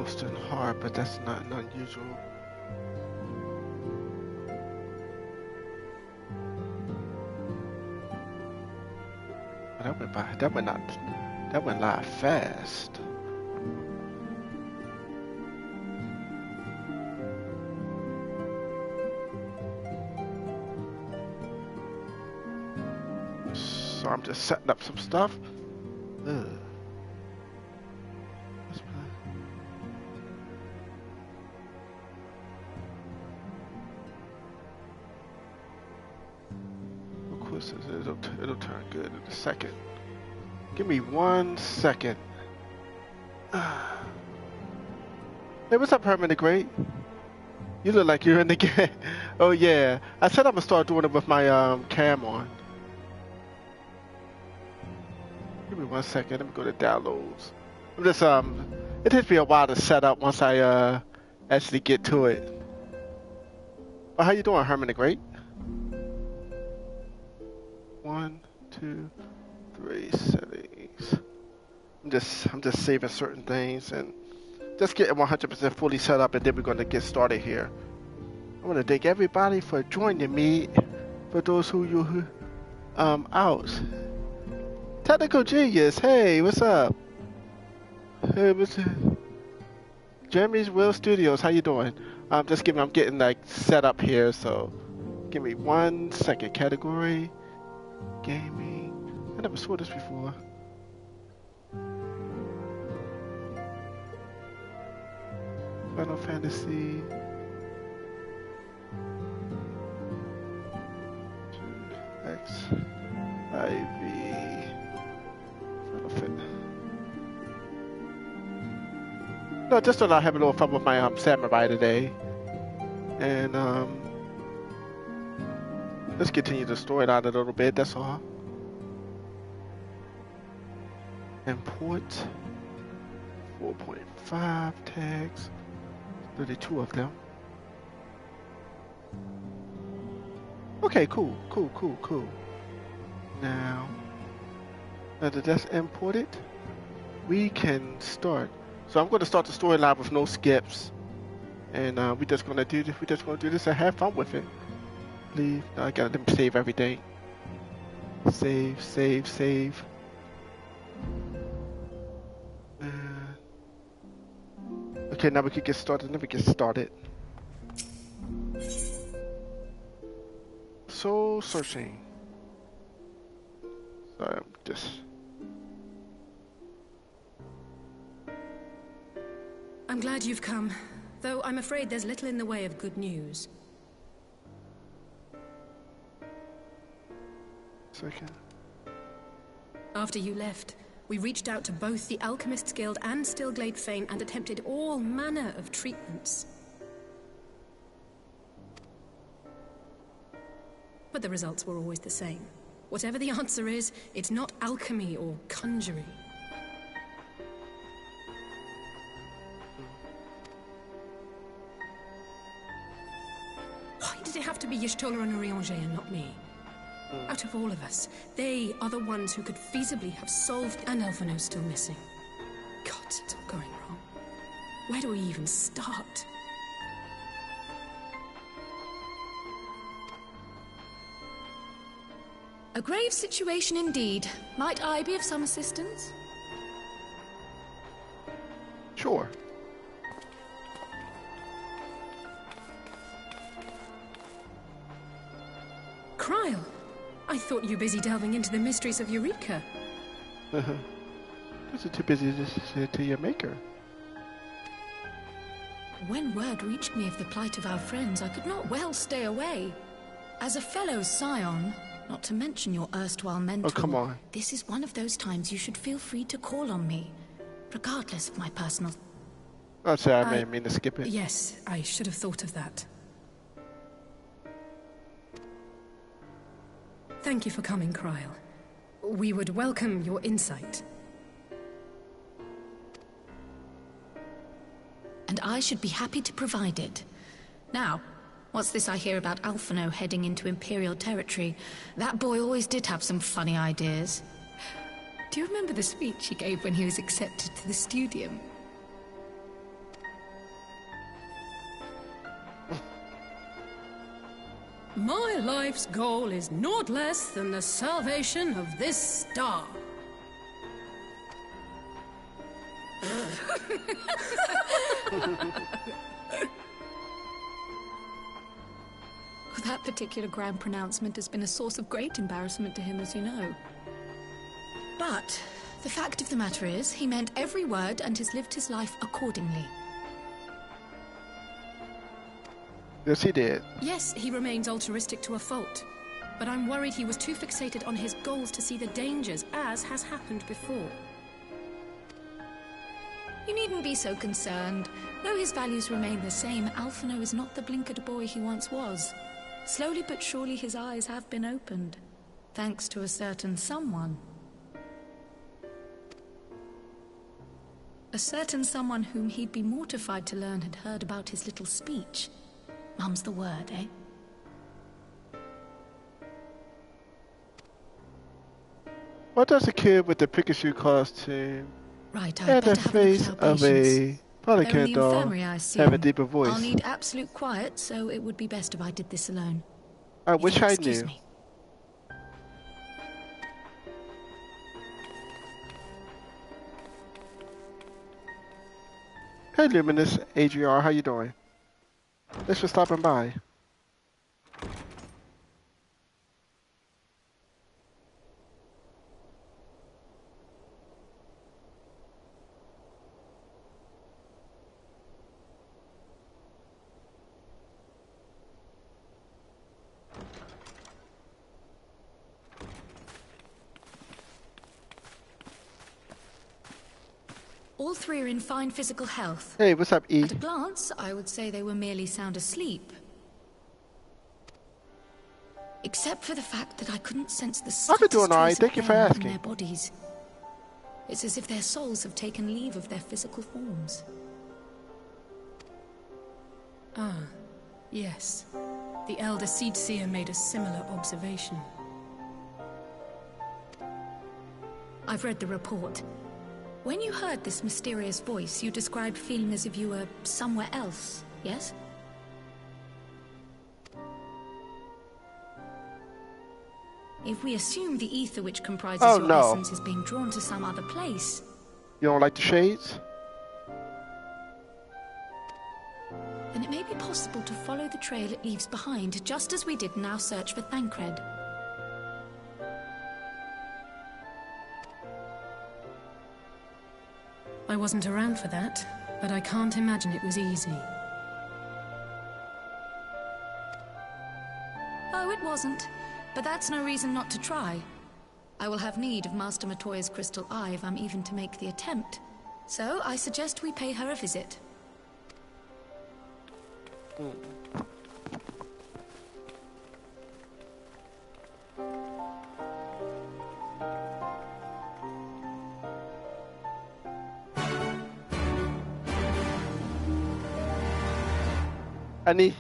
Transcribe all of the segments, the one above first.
close to hard, but that's not unusual. That went by. That went live fast. So I'm just setting up some stuff. Ugh. Of course, it'll turn good in a second. Give me 1 second. Hey, what's up, Herman the Great? You look like you're in the game. Oh yeah, I said I'm gonna start doing it with my cam on. Give me 1 second. Let me go to downloads. I'm just it takes me a while to set up once I actually get to it. But how you doing, Herman the Great? 1, 2, 3 settings. I'm just saving certain things and just getting 100% fully set up, and then we're going to get started here. I want to thank everybody for joining me. For those who you out. Technical Genius, hey, what's up? Hey, what's up? Jeremy's Will Studios, how you doing? I'm getting like set up here, so give me 1 second. Category, gaming. I never saw this before. Final Fantasy. FFXIV. Final Fantasy. No, just thought I'd have a little fun with my samurai today. And let's continue the storyline a little bit, that's all. Import 4.5 tags, 32 of them. Okay, cool. Now that that's imported, we can start. So I'm going to start the storyline with no skips, and we're just going to do this and have fun with it. Leave. Now I gotta let me save everything. Save. Okay, now we can get started. Soul searching. Sorry, I'm just. I'm glad you've come, though I'm afraid there's little in the way of good news. Second. After you left, we reached out to both the Alchemists Guild and Stillglade Fane and attempted all manner of treatments. But the results were always the same. Whatever the answer is, it's not alchemy or conjuring. Why did it have to be Y'shtola and Urianger and not me? Out of all of us, they are the ones who could feasibly have solved, and Alphino's still missing. God, it's all going wrong. Where do we even start? A grave situation indeed. Might I be of some assistance? Sure. Kryl! I thought you busy delving into the mysteries of Eureka. This is too busy to to your maker. When word reached me of the plight of our friends, I could not well stay away. As a fellow scion, not to mention your erstwhile mentor, Oh, come on. this is one of those times you should feel free to call on me, regardless of my personal... Oh, sorry, I may mean to skip it. Yes, I should have thought of that. Thank you for coming, Kryl. We would welcome your insight. And I should be happy to provide it. Now, what's this I hear about Alphino heading into Imperial territory? That boy always did have some funny ideas. Do you remember the speech he gave when he was accepted to the Studium? My life's goal is naught less than the salvation of this star. That particular grand pronouncement has been a source of great embarrassment to him, as you know. But the fact of the matter is, he meant every word and has lived his life accordingly. Yes, he did. Yes, he remains altruistic to a fault. But I'm worried he was too fixated on his goals to see the dangers, as has happened before. You needn't be so concerned. Though his values remain the same, Alphino is not the blinkered boy he once was. Slowly but surely his eyes have been opened, thanks to a certain someone. A certain someone whom he'd be mortified to learn had heard about his little speech. Mum's the word, eh? What does a kid with the Pikachu costume Right, I'd and the better have a look face at our of patients. a They're in pelican the doll infirmary, I assume. have a deeper voice? I'll need absolute quiet, so it would be best if I did this alone. I If wish you'll I excuse knew. me. Hey, Luminous AGR, how you doing? Thanks for stopping by. All three are in fine physical health. Hey, what's up, E? At a glance, I would say they were merely sound asleep. Except for the fact that I couldn't sense the I've been doing slightest all right. trace Thank you of for pain in asking. their bodies. It's as if their souls have taken leave of their physical forms. Ah, yes. The Elder Seedseer made a similar observation. I've read the report. When you heard this mysterious voice, you described feeling as if you were somewhere else, yes? If we assume the ether which comprises Oh, your no. essence is being drawn to some other place, You don't like the shades? then it may be possible to follow the trail it leaves behind, just as we did in our search for Thancred. I wasn't around for that, but I can't imagine it was easy. Oh, it wasn't. But that's no reason not to try. I will have need of Master Matoya's crystal eye if I'm even to make the attempt. So, I suggest we pay her a visit. I need...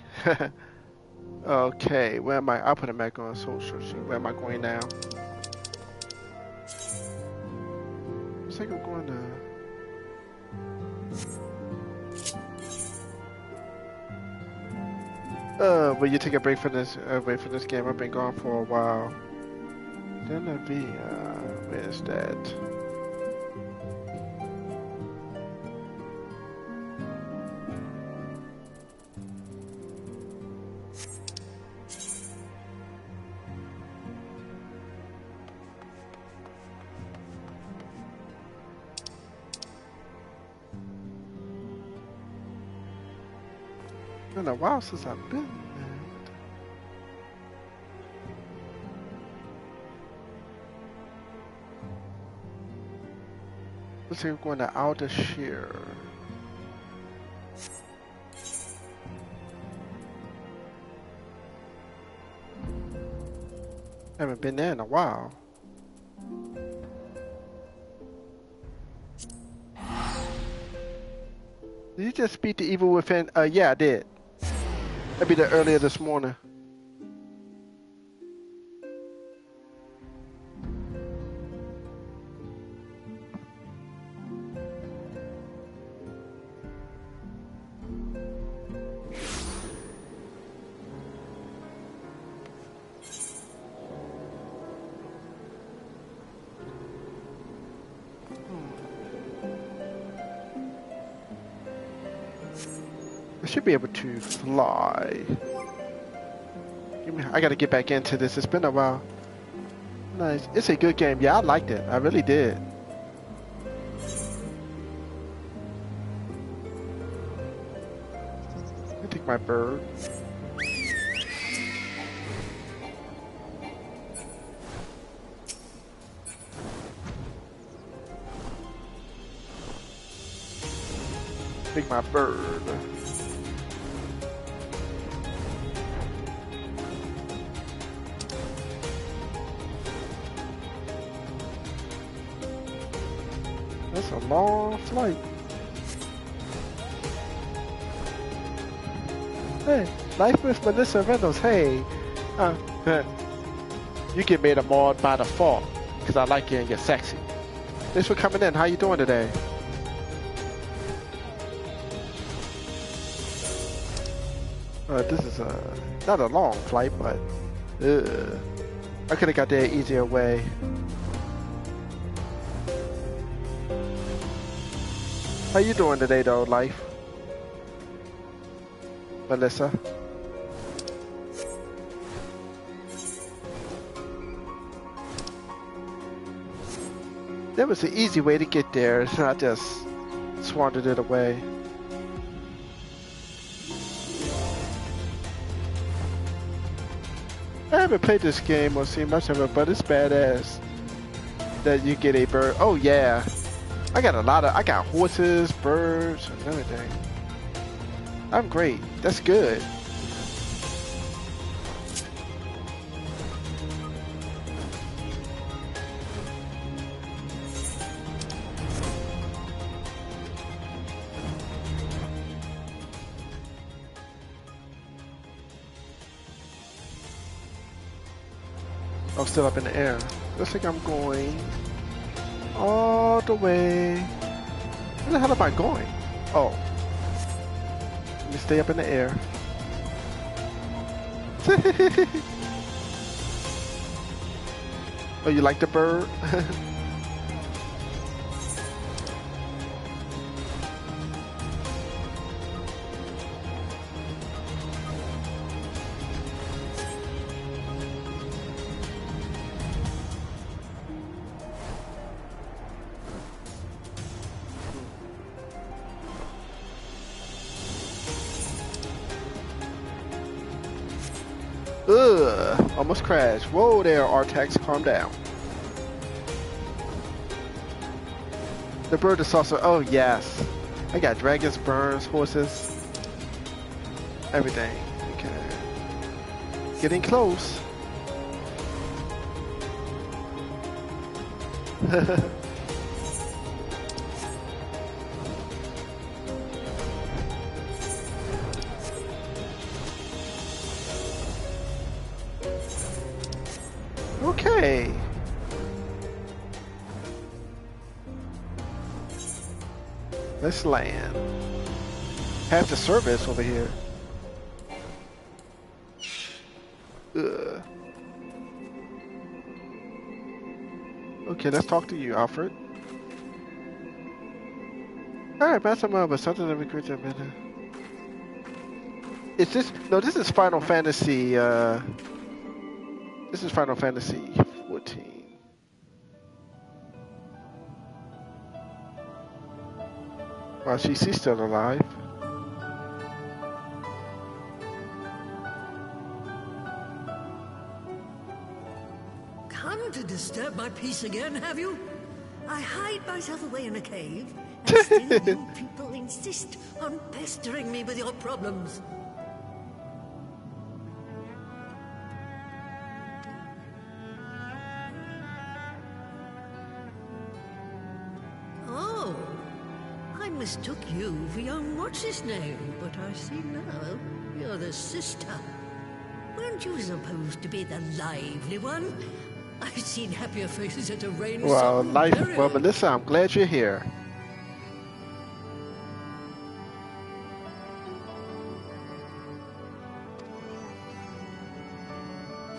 Okay, where am I? I'll put it back on soul searching. Where am I going now? Looks like I'm going to... will you take a break from this game? I've been gone for a while. Then I'll be, where's that? It's been a while since I've been there. Looks like I'm going to Outer Sheer. Haven't been there in a while. Did you just beat the evil within? Yeah, I did. I beat it earlier this morning. I should be able to fly. I gotta get back into this. It's been a while. Nice. It's a good game. Yeah, I liked it. I really did. Let me take my bird. Take my bird. That's a long flight. Hey, Life with Melissa Reynolds. Hey, you get made a mod by default because I like you and you're sexy. Thanks for coming in. How you doing today? This is not a long flight, but I could have got there easier way. How you doing today, though, Life? Melissa? There was an easy way to get there, and I just swandered it away. I haven't played this game or seen much of it, but it's badass that you get a bird. Oh yeah, I got horses, birds, and everything. I'm great. That's good. I'm still up in the air. Looks like I'm going all the way. Where the hell am I going? Oh. Let me stay up in the air. Oh, you like the bird? Ugh, almost crashed. Whoa there, Artax, calm down. The bird is also, oh yes. I got dragons, birds, horses, everything. Okay. Getting close. Okay. Let's land. Have the service over here. Ugh. Okay, let's talk to you, Alfred. Alright, Massimo, but something that recruits a minute. Is this no, this is Final Fantasy this is Final Fantasy 14. Wow, she's still alive. Come to disturb my peace again, have you? I hide myself away in a cave, and still you people insist on pestering me with your problems. Oh, I mistook you for young what's-his-name, but I see now you're the sister. Weren't you supposed to be the lively one? I've seen happier faces at a rain. Well, well, Melissa, I'm glad you're here.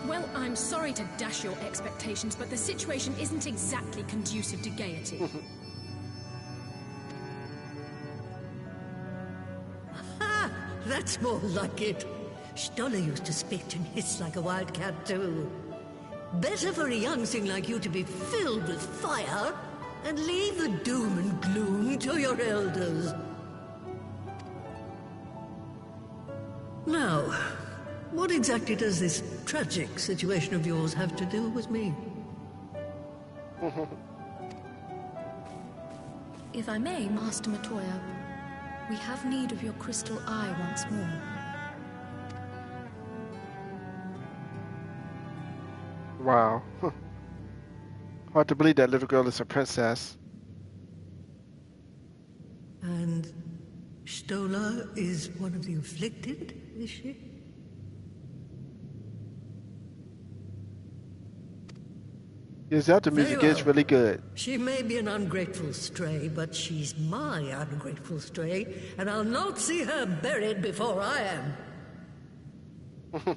Well, I'm sorry to dash your expectations, but the situation isn't exactly conducive to gaiety. Ha! That's more like it. Stoller used to spit and hiss like a wildcat too. Better for a young thing like you to be filled with fire and leave the doom and gloom to your elders. Now, what exactly does this tragic situation of yours have to do with me? If I may, Master Matoya, we have need of your crystal eye once more. Wow. Hard to believe that little girl is a princess. And Stoller is one of the afflicted, is she? Yes, that the music Very is well. really good. She may be an ungrateful stray, but she's my ungrateful stray, and I'll not see her buried before I am.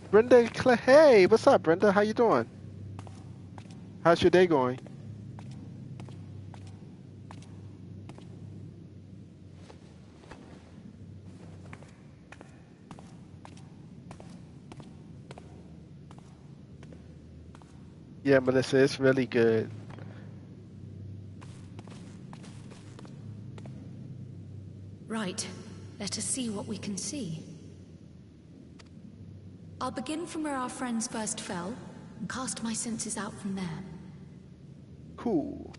Brenda, hey, what's up, Brenda? How you doing? How's your day going? Yeah, Melissa, it's really good. Right. Let us see what we can see. I'll begin from where our friends first fell, and cast my senses out from there. Cool.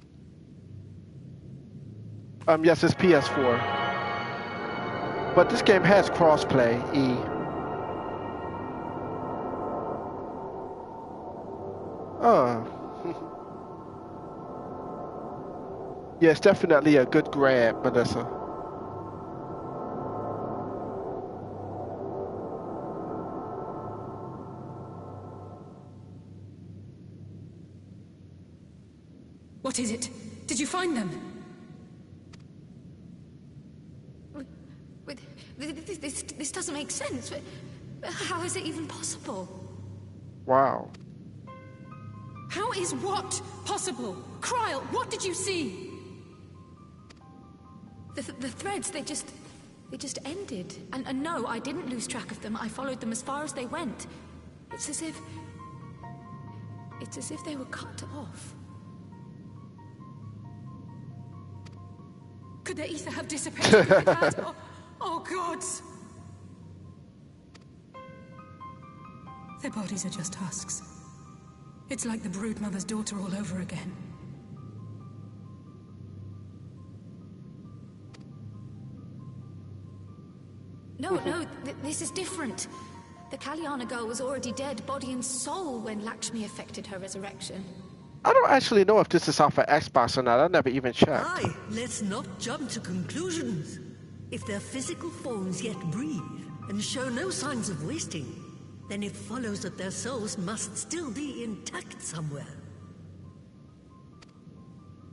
Yes, it's PS4. But this game has crossplay, E. Oh. Yeah, it's definitely a good grab, Melissa. What is it? Did you find them? This doesn't make sense. How is it even possible? Wow. How is what possible? Kryl, what did you see? The threads, they just ended. And no, I didn't lose track of them. I followed them as far as they went. It's as if they were cut off. Could their ether have dissipated like that? Oh, gods! Their bodies are just husks. It's like the broodmother's daughter all over again. No, this is different. The Kalyana girl was already dead, body and soul, when Lakshmi affected her resurrection. I don't actually know if this is off of Xbox or not. I never even checked. Aye, let's not jump to conclusions. If their physical forms yet breathe and show no signs of wasting, then it follows that their souls must still be intact somewhere.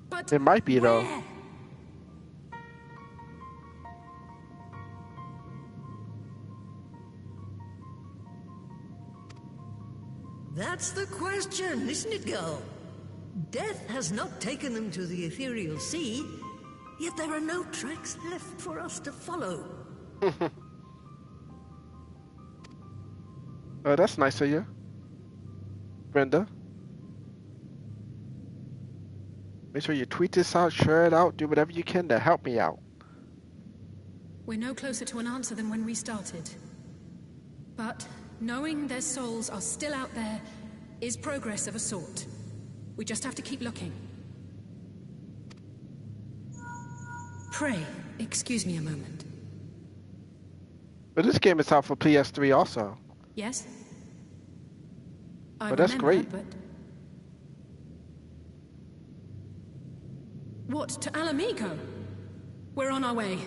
But It might be, though. where? That's the question, isn't it, girl? Death has not taken them to the ethereal sea, yet there are no tracks left for us to follow. Oh, that's nice of you, Brenda. Make sure you tweet this out, share it out, do whatever you can to help me out. We're no closer to an answer than when we started. But knowing their souls are still out there is progress of a sort. We just have to keep looking. Pray, excuse me a moment. But this game is out for PS3 also. Yes? I Oh, that's remember, great. But... What, to Alamigo? We're on our way.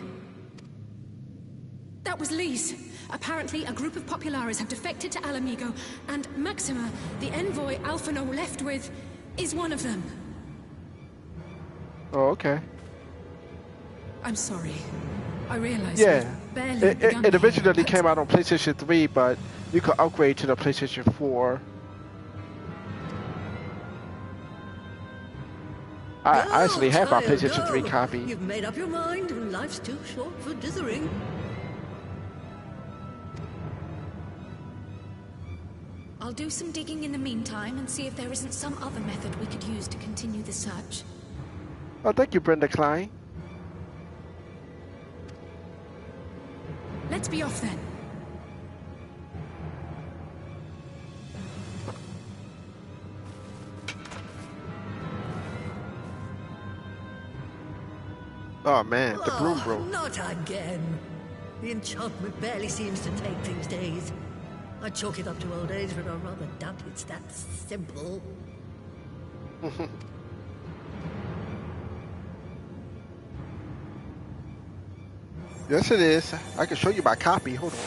That was Lee's. Apparently, a group of Populares have defected to Alamigo, and Maxima, the envoy Alphino left with, is one of them. Oh, okay. I'm sorry. I realize Yeah. we've barely begun It here, originally but- came out on PlayStation 3, but you could upgrade to the PlayStation 4. I Go, actually have my child, PlayStation 3 go. copy. You've made up your mind, and life's too short for dithering. I'll do some digging in the meantime and see if there isn't some other method we could use to continue the search. Oh, thank you, Brenda Klein. Let's be off then. Oh man, the broom Oh, broke. not again. The enchantment barely seems to take these days. I chalk it up to old age, but I rather doubt it's that simple. Yes, it is. I can show you my copy. Hold on.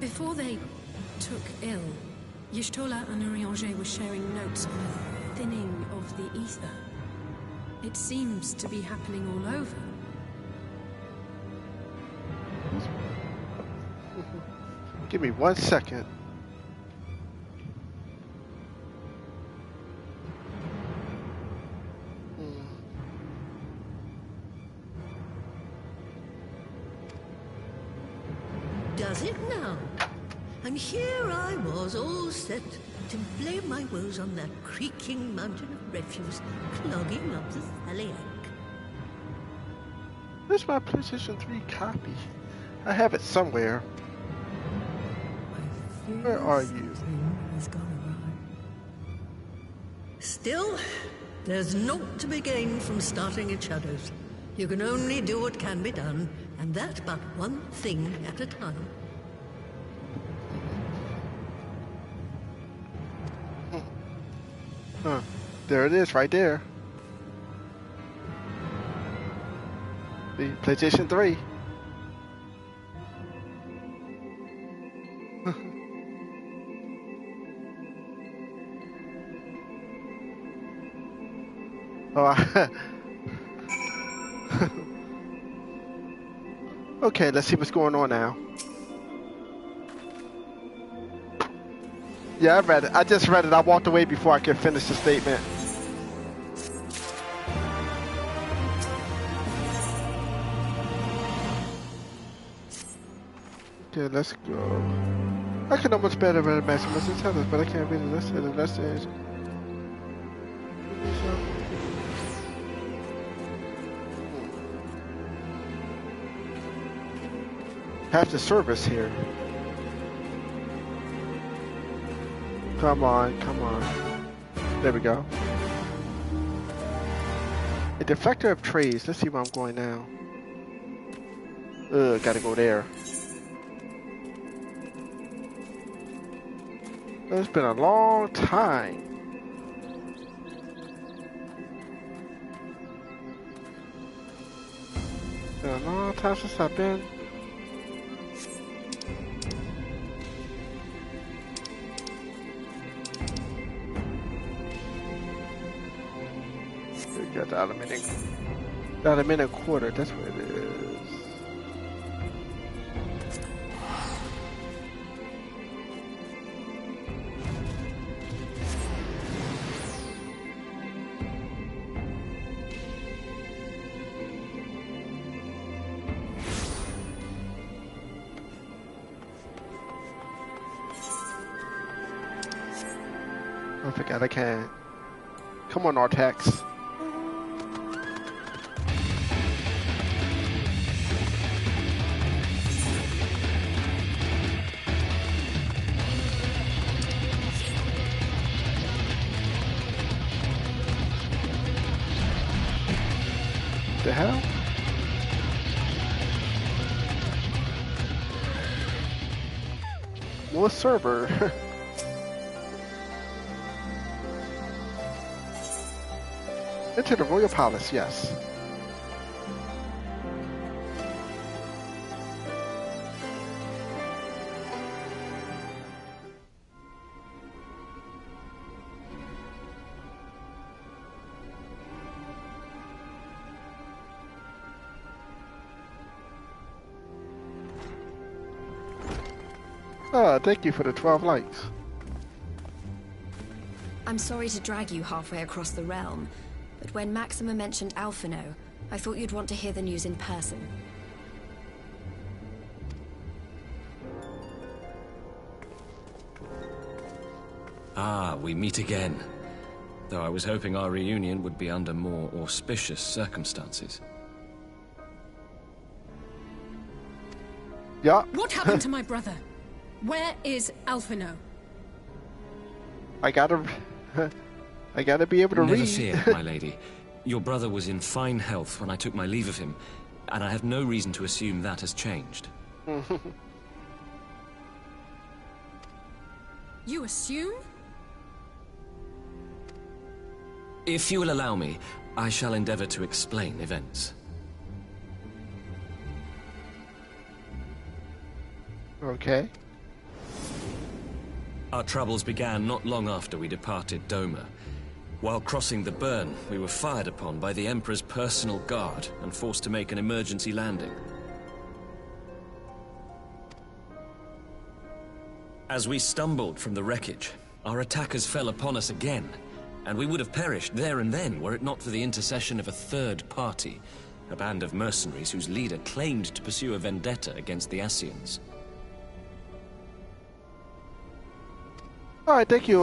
Before they took ill, Y'shtola and Urianger were sharing notes on a thinning of the ether. It seems to be happening all over. Give me 1 second. Does it now? And here I was, all set to blame my woes on that creaking mountain of refuse clogging up the Thaliac. Where's my PlayStation 3 copy? I have it somewhere. Where are you? Something has gone awry. Still, there's naught to be gained from starting in shadows. You can only do what can be done, and that but one thing at a time. Huh. There it is, right there. The PlayStation 3. Oh, okay, let's see what's going on now. Yeah, I read it. I just read it. I walked away before I could finish the statement. Okay, let's go. I can almost better read Maximus and tell us, but I can't really listen to the message. Half the service here. Come on, come on. There we go. A deflector of trays. Let's see where I'm going now. Ugh, gotta go there. It's been a long time. Been a long time since I've been. We got the aluminium. The aluminium quarter, that's what it is. I forgot I can't. Come on, Artax. The hell? More server. Into the Royal Palace, yes. Oh, thank you for the 12 likes. I'm sorry to drag you halfway across the realm, but when Maxima mentioned Alphino, I thought you'd want to hear the news in person. Ah, we meet again. Though I was hoping our reunion would be under more auspicious circumstances. Yeah. What happened to my brother? Where is Alphino? I gotta be able to Never read. fear, my lady. Your brother was in fine health when I took my leave of him, and I have no reason to assume that has changed. You assume? If you will allow me, I shall endeavor to explain events. Okay. Our troubles began not long after we departed Doma. While crossing the burn, we were fired upon by the Emperor's personal guard and forced to make an emergency landing. As we stumbled from the wreckage, our attackers fell upon us again, and we would have perished there and then were it not for the intercession of a third party, a band of mercenaries whose leader claimed to pursue a vendetta against the Ascians. Alright, thank you,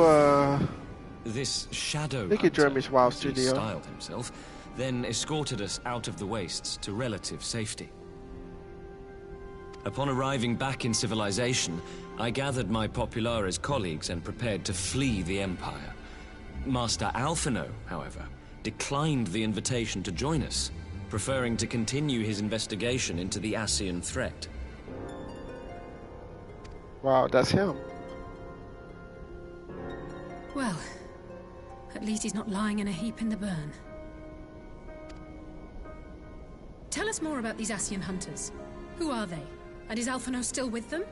This shadow thank you, hunter, Jeremy's Wild as he Studio. styled himself, then escorted us out of the wastes to relative safety. Upon arriving back in civilization, I gathered my Populares colleagues and prepared to flee the Empire. Master Alphino, however, declined the invitation to join us, preferring to continue his investigation into the Ascian threat. Wow, that's him. Well, at least he's not lying in a heap in the burn. Tell us more about these Ascian hunters. Who are they? And is Alphino still with them?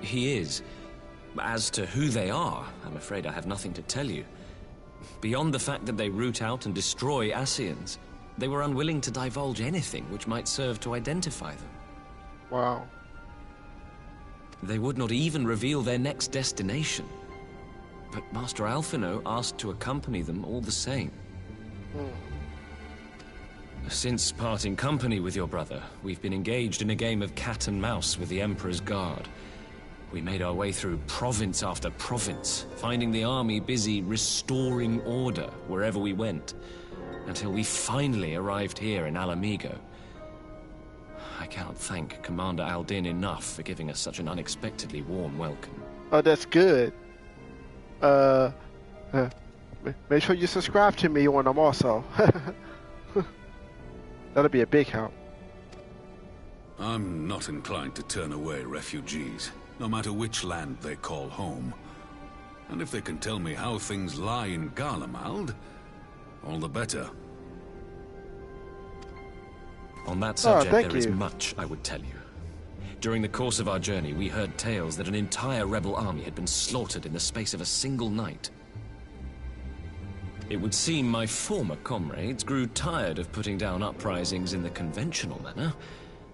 He is. As to who they are, I'm afraid I have nothing to tell you. Beyond the fact that they root out and destroy Ascians, they were unwilling to divulge anything which might serve to identify them. Wow. They would not even reveal their next destination. But Master Alphino asked to accompany them all the same. Since parting company with your brother, we've been engaged in a game of cat and mouse with the Emperor's Guard. We made our way through province after province, finding the army busy restoring order wherever we went, until we finally arrived here in Alamigo. I cannot thank Commander Aldin enough for giving us such an unexpectedly warm welcome. Oh, that's good. Make sure you subscribe to me when I'm also. That'll be a big help. I'm not inclined to turn away refugees, no matter which land they call home. And if they can tell me how things lie in Garlemald, all the better. On that subject, thank there is you. much I would tell you. During the course of our journey, we heard tales that an entire rebel army had been slaughtered in the space of a single night. It would seem my former comrades grew tired of putting down uprisings in the conventional manner,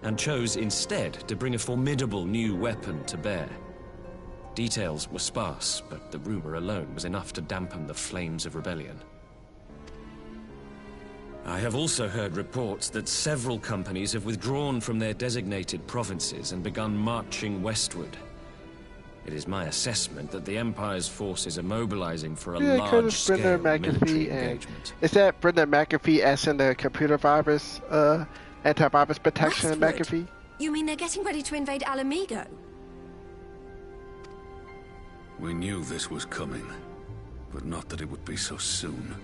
and chose instead to bring a formidable new weapon to bear. Details were sparse, but the rumor alone was enough to dampen the flames of rebellion. I have also heard reports that several companies have withdrawn from their designated provinces and begun marching westward. It is my assessment that the Empire's forces are mobilizing for a large-scale military engagement. Is that Brenda McAfee as in the computer virus, antivirus protection in Westward? McAfee? You mean they're getting ready to invade Alamigo? We knew this was coming, but not that it would be so soon.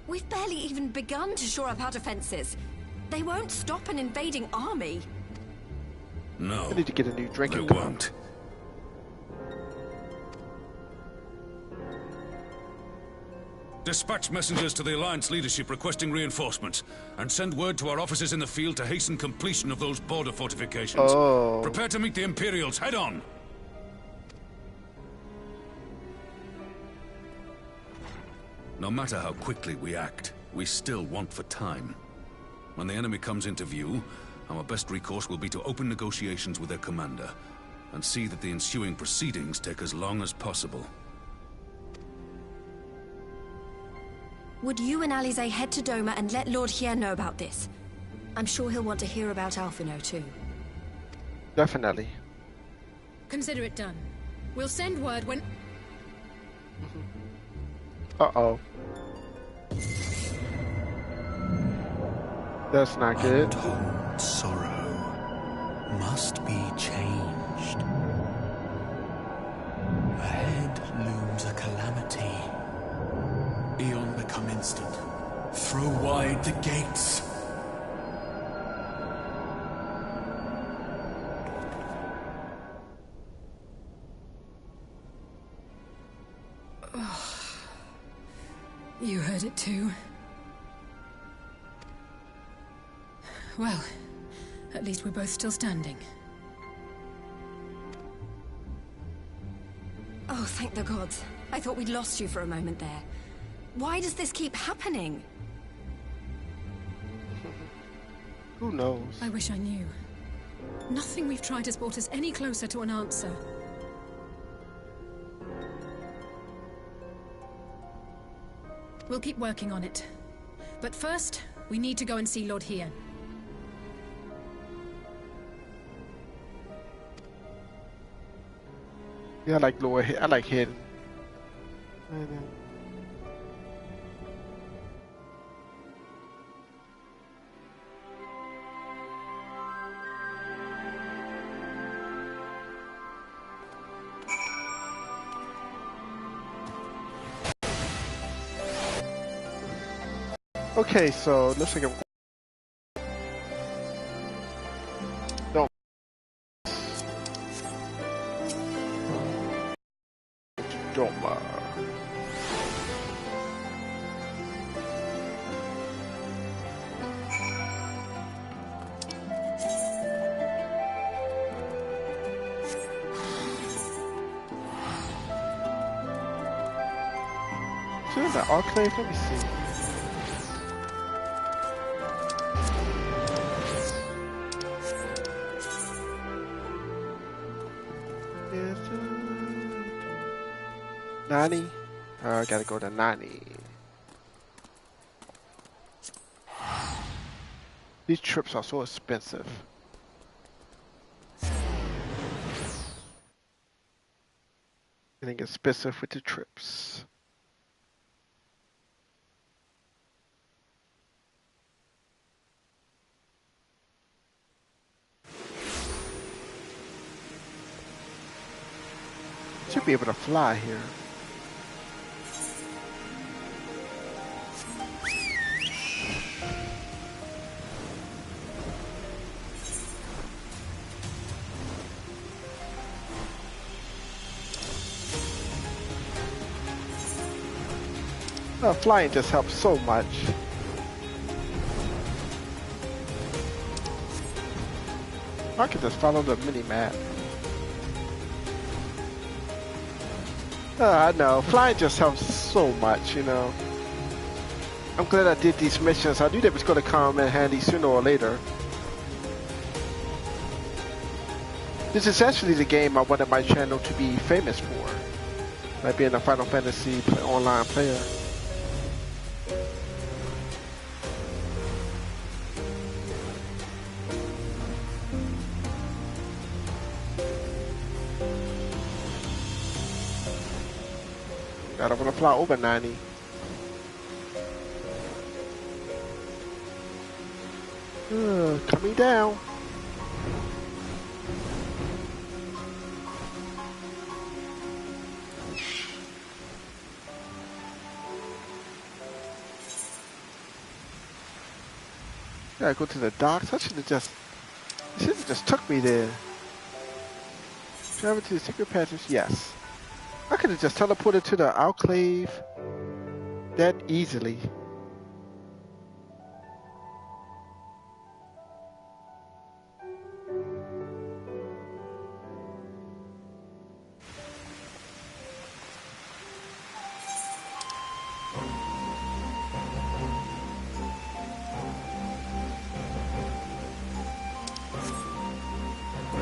We've barely even begun to shore up our defenses. They won't stop an invading army. No, I need to get a new they drinking cup. won't. Dispatch messengers to the Alliance leadership requesting reinforcements, and send word to our officers in the field to hasten completion of those border fortifications. Oh. Prepare to meet the Imperials head on! No matter how quickly we act, we still want for time. When the enemy comes into view, our best recourse will be to open negotiations with their commander, and see that the ensuing proceedings take as long as possible. Would you and Alize head to Doma and let Lord Hier know about this? I'm sure he'll want to hear about Alphino too. Definitely. Consider it done. We'll send word when... Uh-oh. That's not good. Untold sorrow must be changed. Ahead looms a calamity. Eon become instant. Throw wide the gates. You heard it too. Well, at least we're both still standing. Oh, thank the gods. I thought we'd lost you for a moment there. Why does this keep happening? Who knows? I wish I knew. Nothing we've tried has brought us any closer to an answer. We'll keep working on it. But first, we need to go and see Lord Hier. Yeah, I like lower head. I like hidden. Okay, so looks like don't Doma. Is that Enclave? Let me see. Nani? I gotta go to Nani. These trips are so expensive. Getting expensive with the trips. Should be able to fly here. Flying just helps so much. I could just follow the mini-map. I know, flying just helps so much, you know. I'm glad I did these missions. I knew they was going to come in handy sooner or later. This is actually the game I wanted my channel to be famous for. Like being a Final Fantasy online player. I don't want to fly over 90. Coming down. Gotta go to the docks. I should have just took me there. Travel to the secret passage. Yes. I could have just teleported to the Enclave that easily.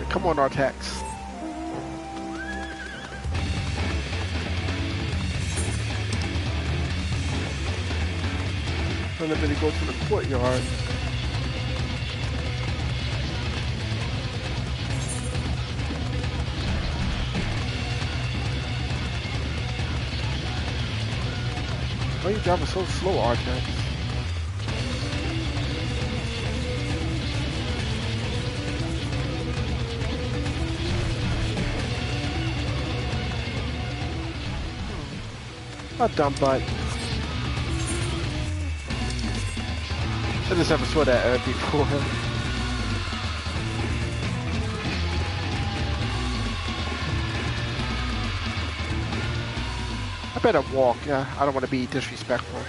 Come on, Artax. So let me go to the courtyard. Why are you driving so slow, Artex? A dumb butt. I just never saw that before. I better walk, yeah. I don't want to be disrespectful.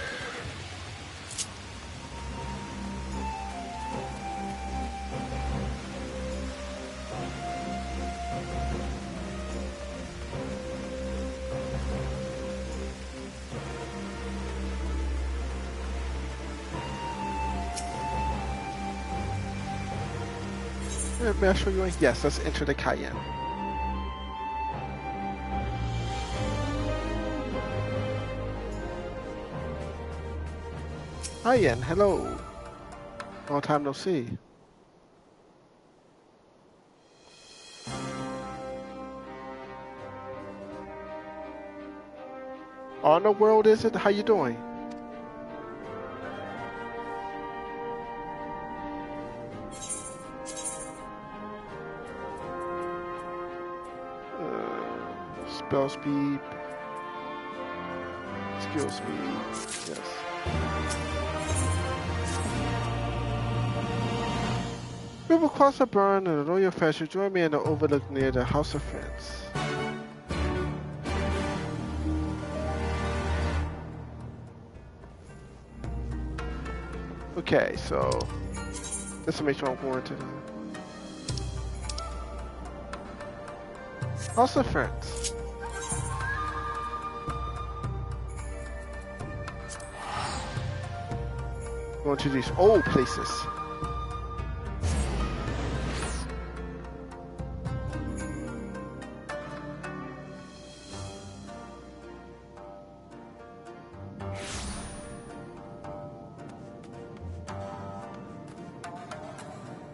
May I show you? Yes, let's enter the Cayenne. Cayenne, hello. Long time no see. On the world is it? How you doing? Spell speed, skill speed, yes. We will cross the burn and enjoy your fashion. Join me in the overlook near the House of Friends. Okay, so let's make sure I'm going to the House of Friends. Going to these old places.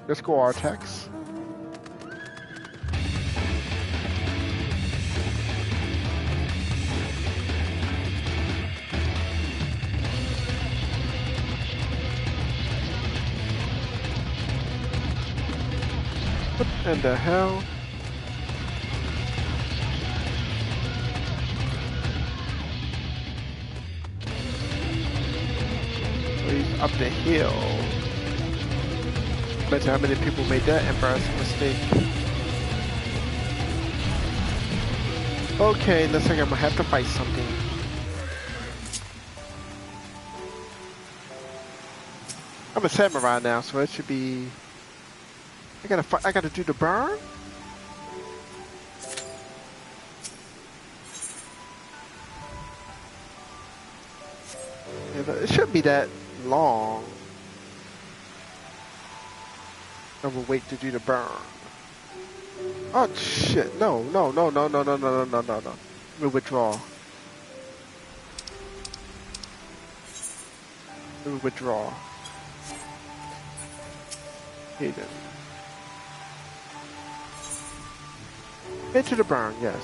Let's go Artex. What in the hell? So he's up the hill. Bet how many people made that embarrassing mistake. Okay, looks like I'm gonna have to fight something. I'm a samurai now, so it should be. I gotta do the burn? It shouldn't be that long. I will wait to do the burn. Oh shit, no. Let me withdraw. Hayden. Into the burn, yes.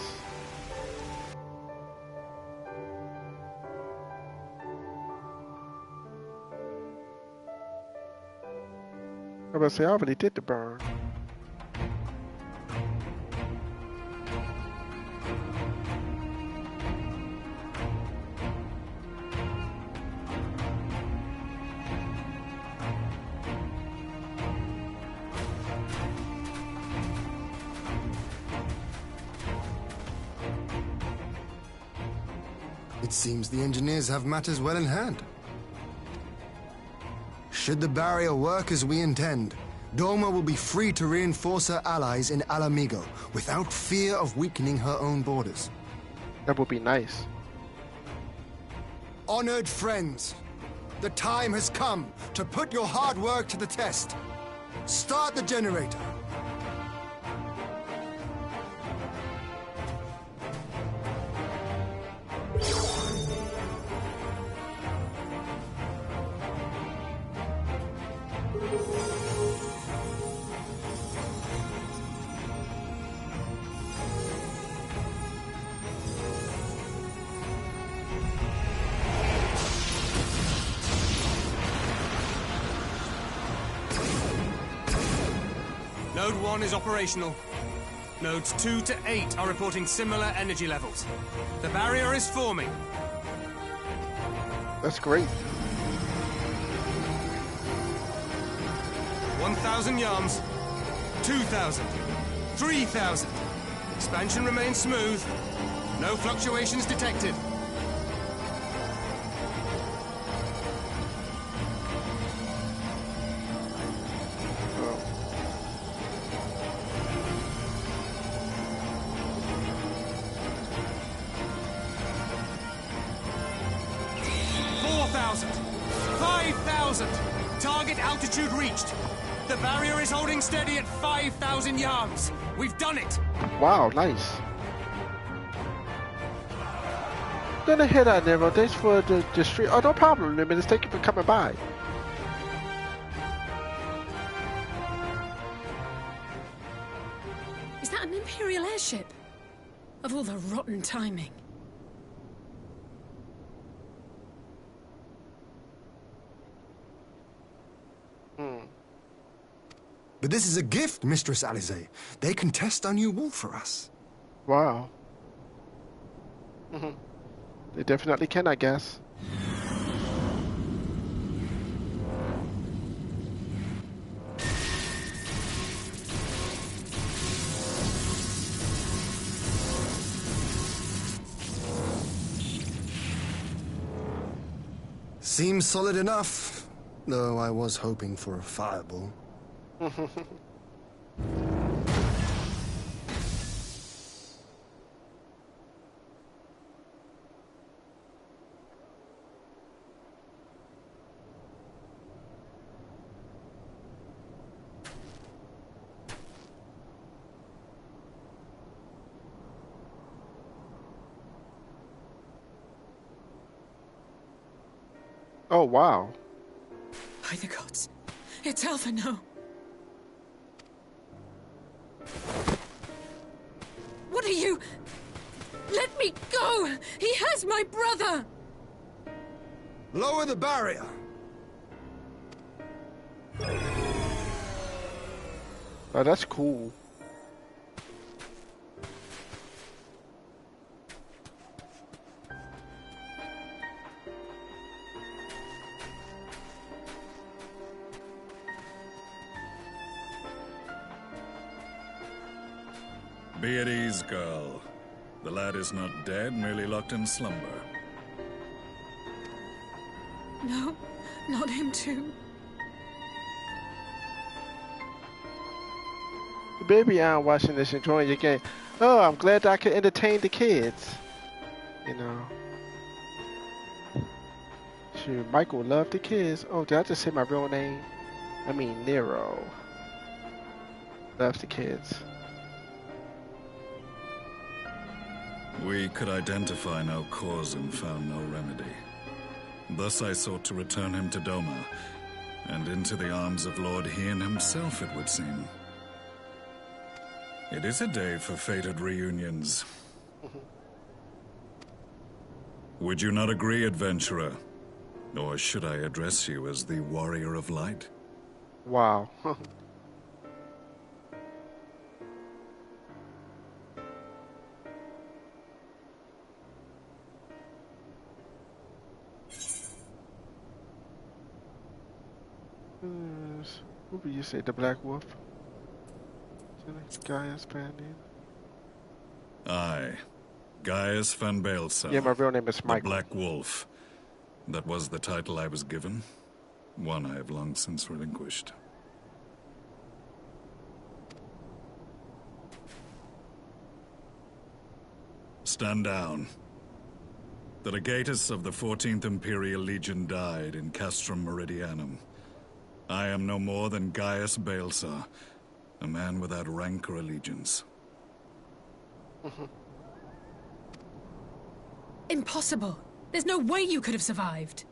I'm gonna say I already did the burn. It seems the engineers have matters well in hand. Should the barrier work as we intend, Doma will be free to reinforce her allies in Alamigo without fear of weakening her own borders. That would be nice. Honored friends, the time has come to put your hard work to the test. Start the generator. Node 1 is operational. Nodes 2 to 8 are reporting similar energy levels. The barrier is forming. That's great. 1,000 yards. 2,000. 3,000. Expansion remains smooth. No fluctuations detected. Oh. 4,000. 5,000. Target altitude reached. The barrier is holding steady at 5,000 yards. We've done it. Wow, nice. Gonna hit that, Nero. Thanks for the street. Oh, no problem, Luminous. Thank you for coming by. Is that an Imperial airship? Of all the rotten timing. But this is a gift, Mistress Alize. They can test our new wolf for us. Wow. They definitely can, I guess. Seems solid enough, though I was hoping for a fireball. Oh, wow. By the gods. It's Alphino. What are you? Let me go! He has my brother! Lower the barrier! Oh, that's cool. Be at ease, girl. The lad is not dead, merely locked in slumber. No, not him too. The baby out watching this, enjoying your game. Oh, I'm glad that I could entertain the kids. You know. Shoot, Michael loved the kids. Oh, did I just say my real name? I mean, Nero. Loves the kids. We could identify no cause and found no remedy. Thus I sought to return him to Doma, and into the arms of Lord Hien himself, it would seem. It is a day for fated reunions. Would you not agree, adventurer? Or should I address you as the Warrior of Light? Wow. What would you say? The Black Wolf? Gaius Bandit? Aye. Gaius van Baelsa. Yeah, my real name is The Michael. Black Wolf. That was the title I was given. One I have long since relinquished. Stand down. The legatus of the 14th Imperial Legion died in Castrum Meridianum. I am no more than Gaius Baelsa, a man without rank or allegiance. Impossible. There's no way you could have survived.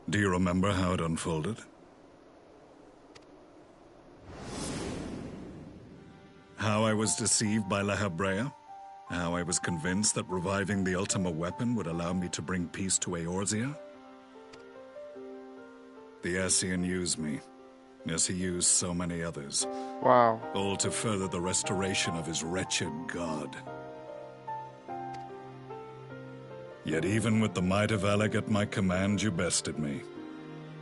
Do you remember how it unfolded? How I was deceived by La Habrea? How I was convinced that reviving the Ultima weapon would allow me to bring peace to Eorzea? The Ascian used me, as he used so many others. Wow. All to further the restoration of his wretched god. Yet even with the might of Alec at my command, you bested me.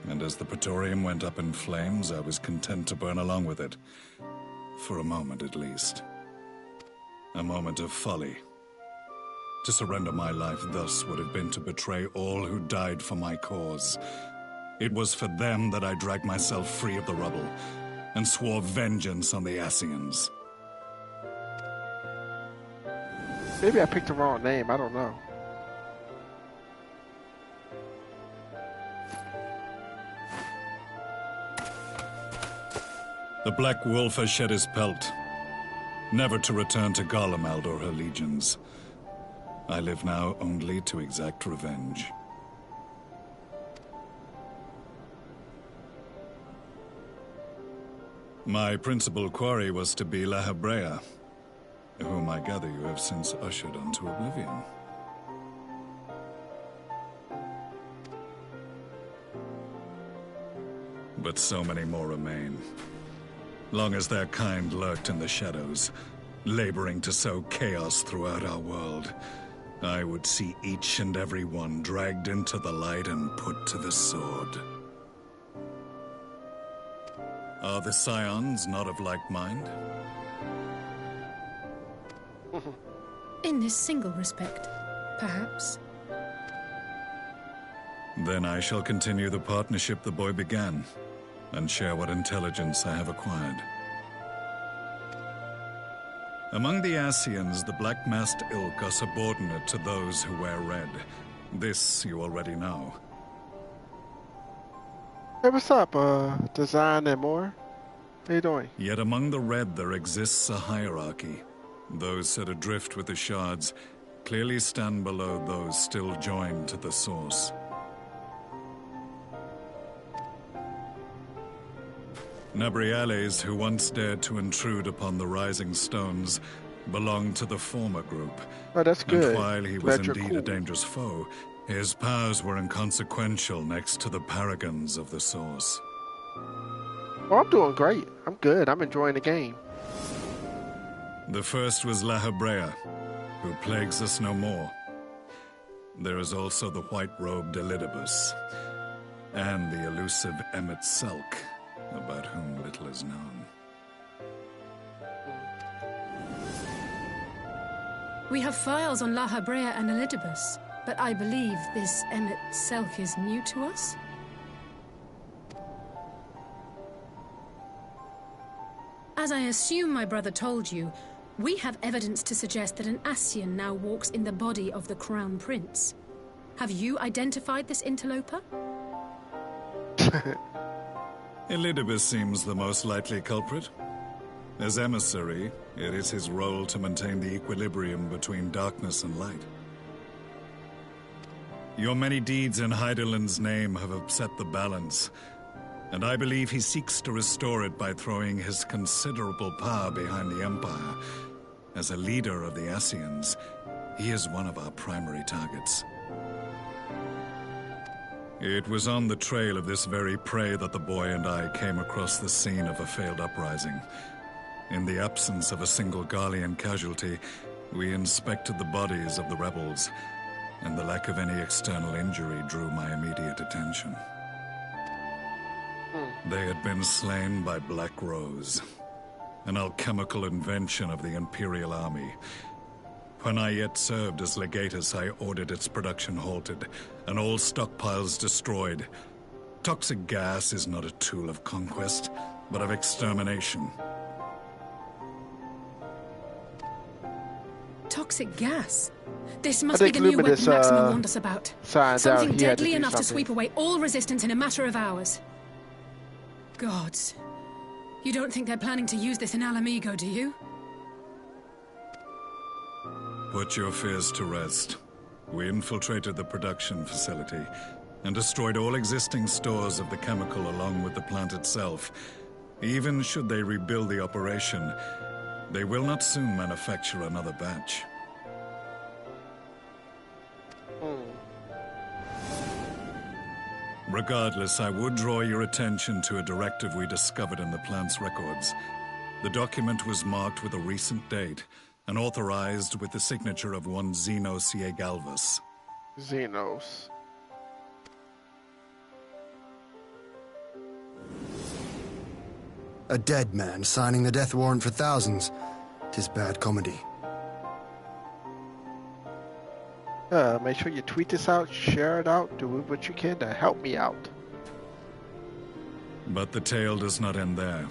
And as the Praetorium went up in flames, I was content to burn along with it. For a moment at least. A moment of folly. To surrender my life thus would have been to betray all who died for my cause. It was for them that I dragged myself free of the rubble, and swore vengeance on the Ascians. Maybe I picked the wrong name, I don't know. The Black Wolf has shed his pelt, never to return to Garlemald or her legions. I live now only to exact revenge. My principal quarry was to be La Hebrea, whom I gather you have since ushered onto oblivion. But so many more remain. Long as their kind lurked in the shadows, laboring to sow chaos throughout our world, I would see each and every one dragged into the light and put to the sword. Are the Scions not of like mind? In this single respect, perhaps. Then I shall continue the partnership the boy began, and share what intelligence I have acquired. Among the Ascians, the black-masked ilk are subordinate to those who wear red. This you already know. Hey, what's up, Design and more? How you doing? Yet among the red there exists a hierarchy. Those set adrift with the shards clearly stand below those still joined to the source. Nabriales, who once dared to intrude upon the Rising Stones, belonged to the former group. Oh, that's good. And while he was Glad you're indeed cool. a dangerous foe, his powers were inconsequential next to the paragons of the Source. Oh, I'm doing great. I'm good. I'm enjoying the game. The first was La Hebrea, who plagues us no more. There is also the white-robed Elidibus, and the elusive Emmett Selk, about whom little is known. We have files on La Hebrea and Elidibus, but I believe this Emmett Selk is new to us? As I assume my brother told you, we have evidence to suggest that an Ascian now walks in the body of the Crown Prince. Have you identified this interloper? Elidibus seems the most likely culprit. As emissary, it is his role to maintain the equilibrium between darkness and light. Your many deeds in Hydaelyn's name have upset the balance, and I believe he seeks to restore it by throwing his considerable power behind the Empire. As a leader of the Ascians, he is one of our primary targets. It was on the trail of this very prey that the boy and I came across the scene of a failed uprising. In the absence of a single Garlean casualty, we inspected the bodies of the rebels, and the lack of any external injury drew my immediate attention. They had been slain by Black Rose, an alchemical invention of the Imperial Army. When I yet served as legatus, I ordered its production halted, and all stockpiles destroyed. Toxic gas is not a tool of conquest, but of extermination. Toxic gas? This must be the new Luminous, weapon Maxima warned us about. signed Something out he had to deadly do enough to something. sweep away all resistance in a matter of hours. Gods. You don't think they're planning to use this in Alamigo, do you? Put your fears to rest. We infiltrated the production facility and destroyed all existing stores of the chemical along with the plant itself. Even should they rebuild the operation, they will not soon manufacture another batch. Regardless, I would draw your attention to a directive we discovered in the plant's records. The document was marked with a recent date and authorized with the signature of one Xenos Galvus. Xenos. A dead man signing the death warrant for thousands. 'Tis bad comedy. Make sure you tweet this out, share it out, do what you can to help me out. But the tale does not end there.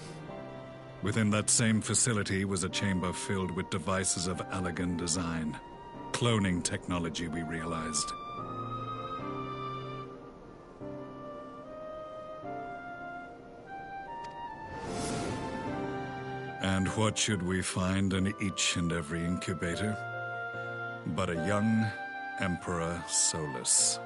Within that same facility was a chamber filled with devices of elegant design. Cloning technology, we realized. And what should we find in each and every incubator? But a young Emperor Solus.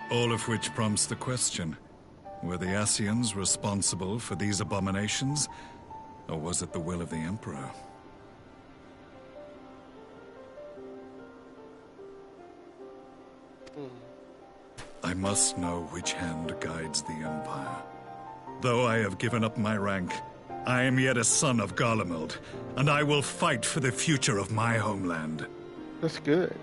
All of which prompts the question, were the Ascians responsible for these abominations, or was it the will of the Emperor? I must know which hand guides the Empire. Though I have given up my rank, I am yet a son of Garlemald, and I will fight for the future of my homeland. That's good.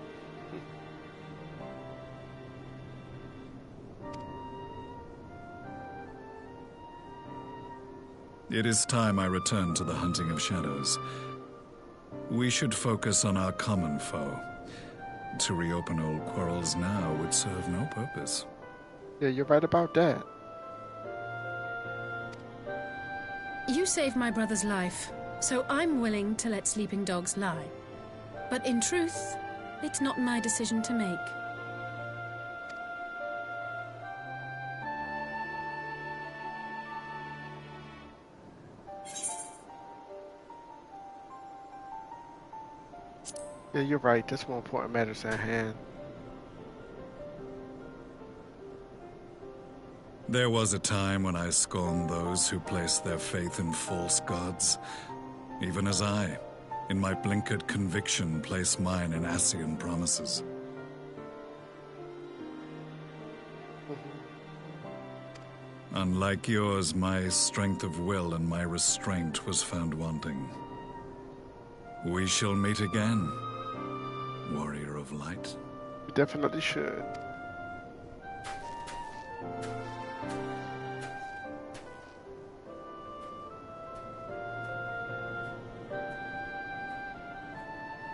It is time I return to the hunting of shadows. We should focus on our common foe. To reopen old quarrels now would serve no purpose. Yeah, you're right about that. You saved my brother's life, so I'm willing to let sleeping dogs lie. But in truth, it's not my decision to make. Yeah, you're right. There's more important matters at hand. There was a time when I scorned those who placed their faith in false gods, even as I, in my blinkered conviction, place mine in Ascian promises. Unlike yours, my strength of will and my restraint was found wanting. We shall meet again, warrior of light. You definitely should.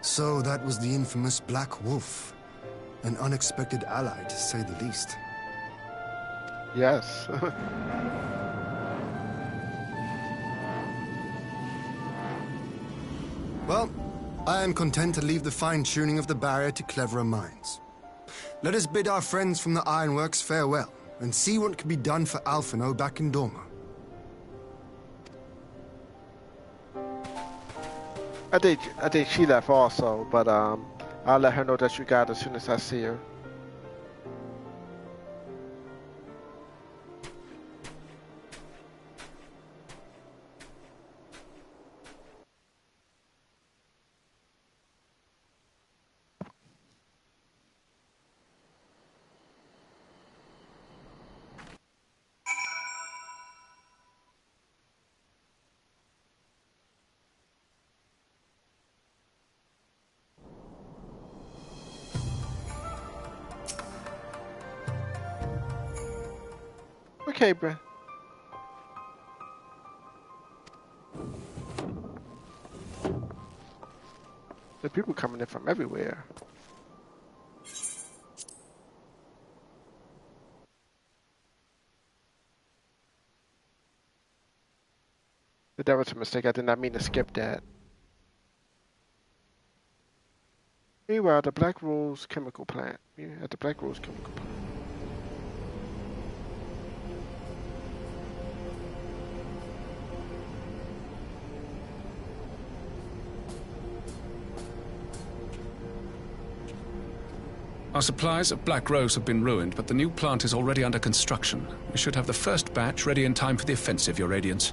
So that was the infamous Black Wolf. An unexpected ally, to say the least. Yes. Well, I am content to leave the fine-tuning of the barrier to cleverer minds. Let us bid our friends from the Ironworks farewell, and see what can be done for Alphino back in Dorma. I think she left also, but I'll let her know that you got as soon as I see her. Okay, bruh. The people coming in from everywhere. But that was a mistake. I did not mean to skip that. Meanwhile, the Black Rose chemical plant. Yeah, at the Black Rose chemical plant. Our supplies of Black Rose have been ruined, but the new plant is already under construction. We should have the first batch ready in time for the offensive, Your Radiance.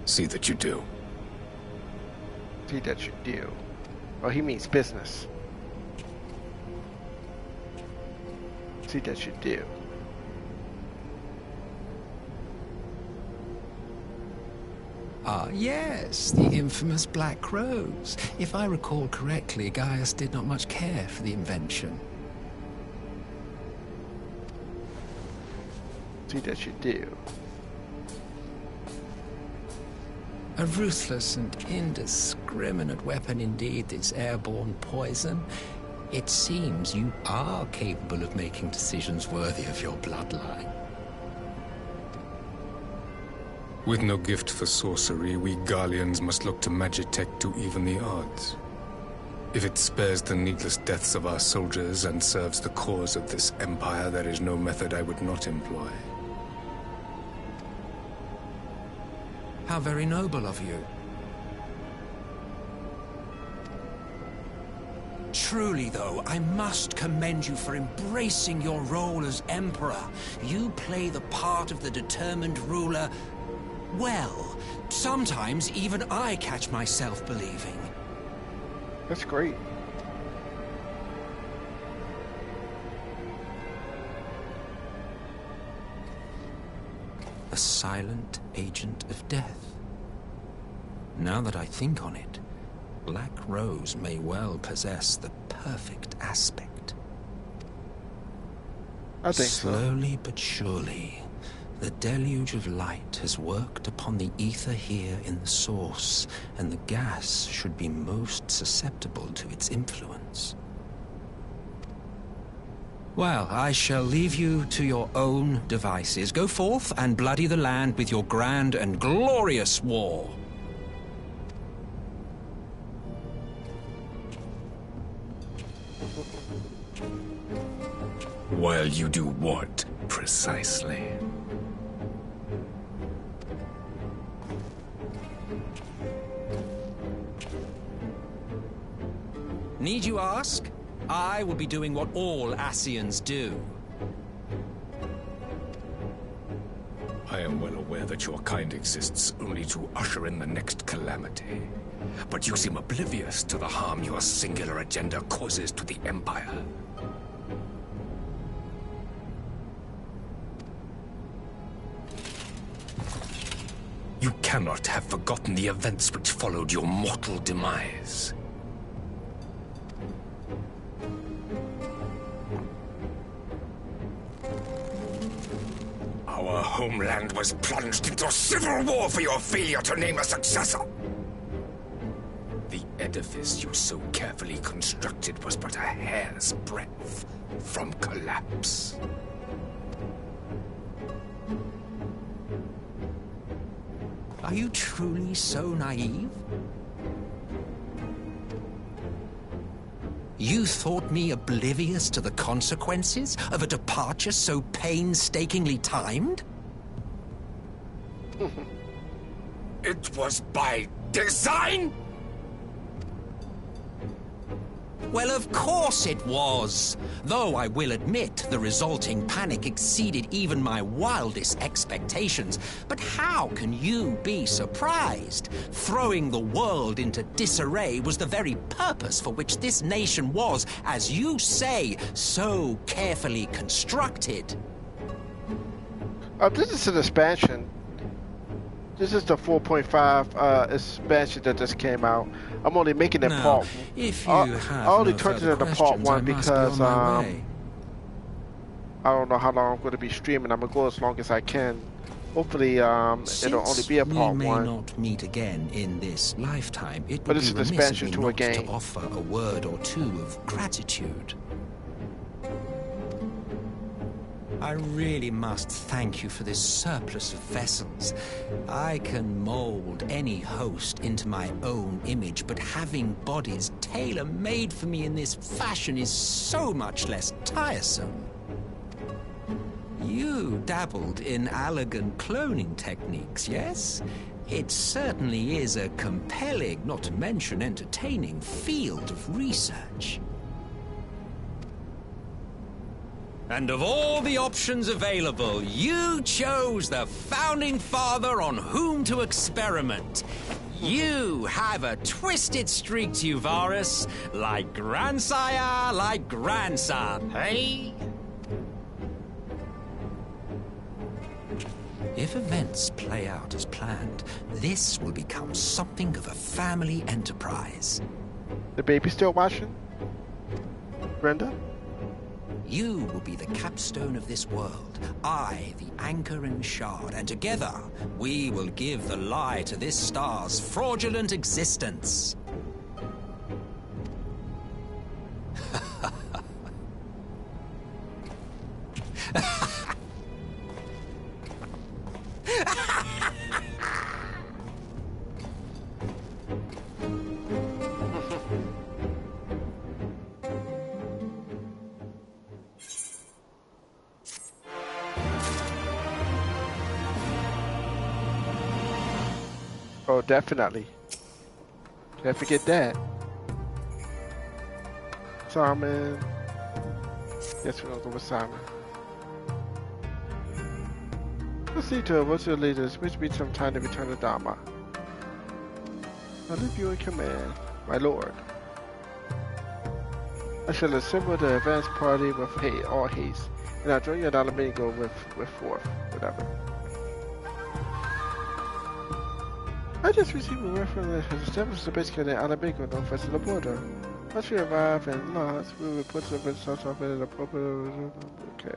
See that you do. See that you do. Oh, he means business. See that you do. Ah, yes, the infamous Black Rose. If I recall correctly, Gaius did not much care for the invention. See that you do. A ruthless and indiscriminate weapon indeed, this airborne poison. It seems you are capable of making decisions worthy of your bloodline. With no gift for sorcery, we Garleans must look to Magitech to even the odds. If it spares the needless deaths of our soldiers and serves the cause of this empire, there is no method I would not employ. How very noble of you. Truly, though, I must commend you for embracing your role as Emperor. You play the part of the determined ruler well. Sometimes even I catch myself believing. That's great. A silent agent of death. Now that I think on it, Black Rose may well possess the perfect aspect. I think so. Slowly but surely, the deluge of light has worked upon the ether here in the source, and the gas should be most susceptible to its influence. Well, I shall leave you to your own devices. Go forth and bloody the land with your grand and glorious war. While you do what, precisely? Need you ask? I will be doing what all Ascians do. I am well aware that your kind exists only to usher in the next calamity. But you seem oblivious to the harm your singular agenda causes to the Empire. You cannot have forgotten the events which followed your mortal demise. Our homeland was plunged into civil war for your failure to name a successor. The edifice you so carefully constructed was but a hair's breadth from collapse. Are you truly so naive? You thought me oblivious to the consequences of a departure so painstakingly timed? It was by design? Well, of course it was. Though I will admit the resulting panic exceeded even my wildest expectations. But how can you be surprised? Throwing the world into disarray was the very purpose for which this nation was, as you say, so carefully constructed. This is an expansion. This is the 4.5 expansion that just came out. I'm only making it part. If you have I only no turned it further into part questions, one I must be because on my way. I don't know how long I'm going to be streaming. I'm gonna go as long as I can. Hopefully, it'll only be a part we may one. not meet again in this lifetime, it But would it's be an remiss of expansion me to a not game. to offer a word or two of gratitude. I really must thank you for this surplus of vessels. I can mold any host into my own image, but having bodies tailor-made for me in this fashion is so much less tiresome. You dabbled in elegant cloning techniques, yes? It certainly is a compelling, not to mention entertaining, field of research. And of all the options available, you chose the Founding Father on whom to experiment. You have a twisted streak to you, Varus. Like grandsire, like grandson, hey? If events play out as planned, this will become something of a family enterprise. The baby still watching? Brenda? You will be the capstone of this world, I the anchor and shard, and together we will give the lie to this star's fraudulent existence. Oh, definitely. Can't forget that. Simon. Yes, we're gonna go with Simon. Let's see to what's your leaders, which be some time to return to Dharma. I leave you in command, my lord. I shall assemble the advance party with all haste, and I'll join you at Alamingo with fourth, whatever. I just received a word from the established the base camp in Alamingo, northwest of the border. Once we arrive and launch, we will report to the results of an appropriate. Okay.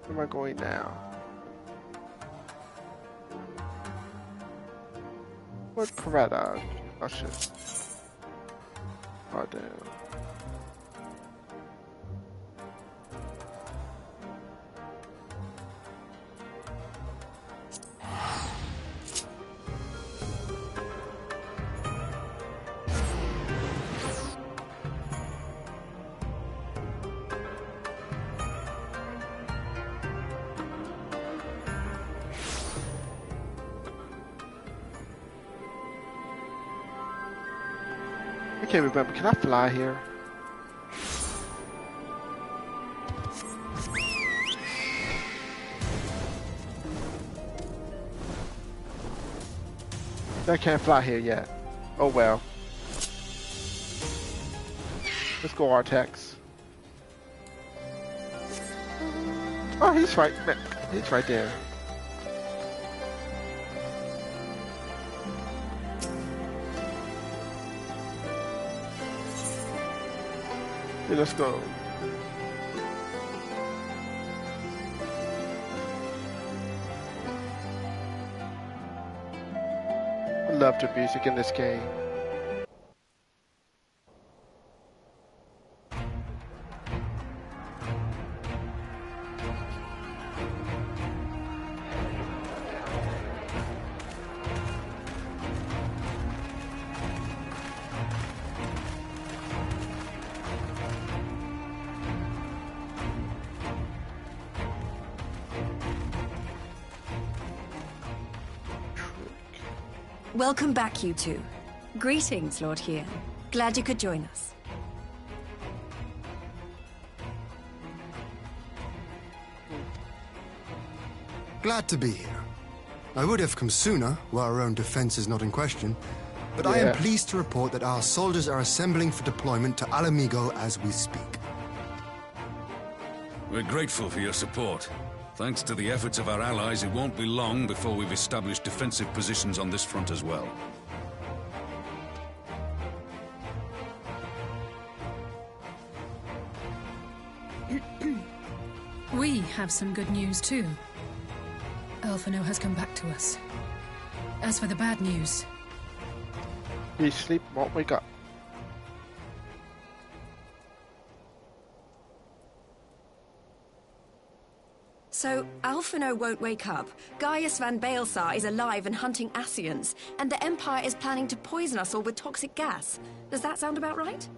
Where am I going now? Where's Parada? Oh shit. Oh damn. I can't remember. Can I fly here? I can't fly here yet. Oh well. Let's go Artex. Oh, he's right. He's right there. Okay, let's go. I love the music in this game. Welcome back, you two. Greetings, Lord Hien. Glad you could join us. Glad to be here. I would have come sooner, where our own defense is not in question, but I am pleased to report that our soldiers are assembling for deployment to Alamigo as we speak. We're grateful for your support. Thanks to the efforts of our allies, it won't be long before we've established defensive positions on this front as well. We have some good news too. Alphino has come back to us. As for the bad news... We sleep, won't wake up. So, Alphino won't wake up, Gaius van Baelsar is alive and hunting Ascians, and the Empire is planning to poison us all with toxic gas. Does that sound about right?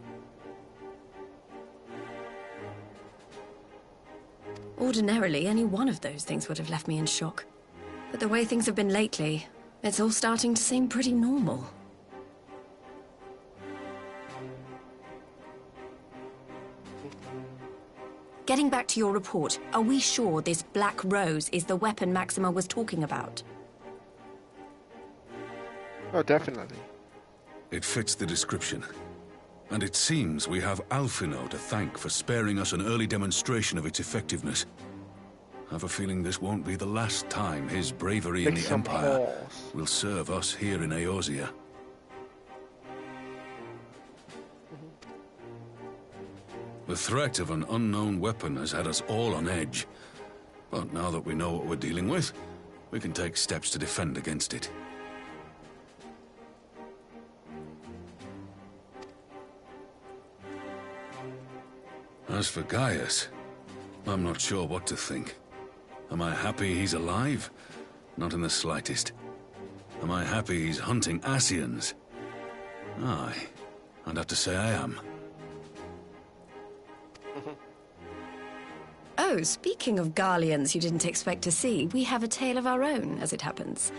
Ordinarily, any one of those things would have left me in shock. But the way things have been lately, It's all starting to seem pretty normal. Getting back to your report, are we sure this Black Rose is the weapon Maxima was talking about? Oh, definitely. It fits the description. And it seems we have Alphino to thank for sparing us an early demonstration of its effectiveness. I have a feeling this won't be the last time his bravery in the Empire will serve us here in Eorzea. The threat of an unknown weapon has had us all on edge. But now that we know what we're dealing with, we can take steps to defend against it. As for Gaius, I'm not sure what to think. Am I happy he's alive? Not in the slightest. Am I happy he's hunting Ascians? Aye, I'd have to say I am. Oh, speaking of Garleans you didn't expect to see, we have a tale of our own, as it happens.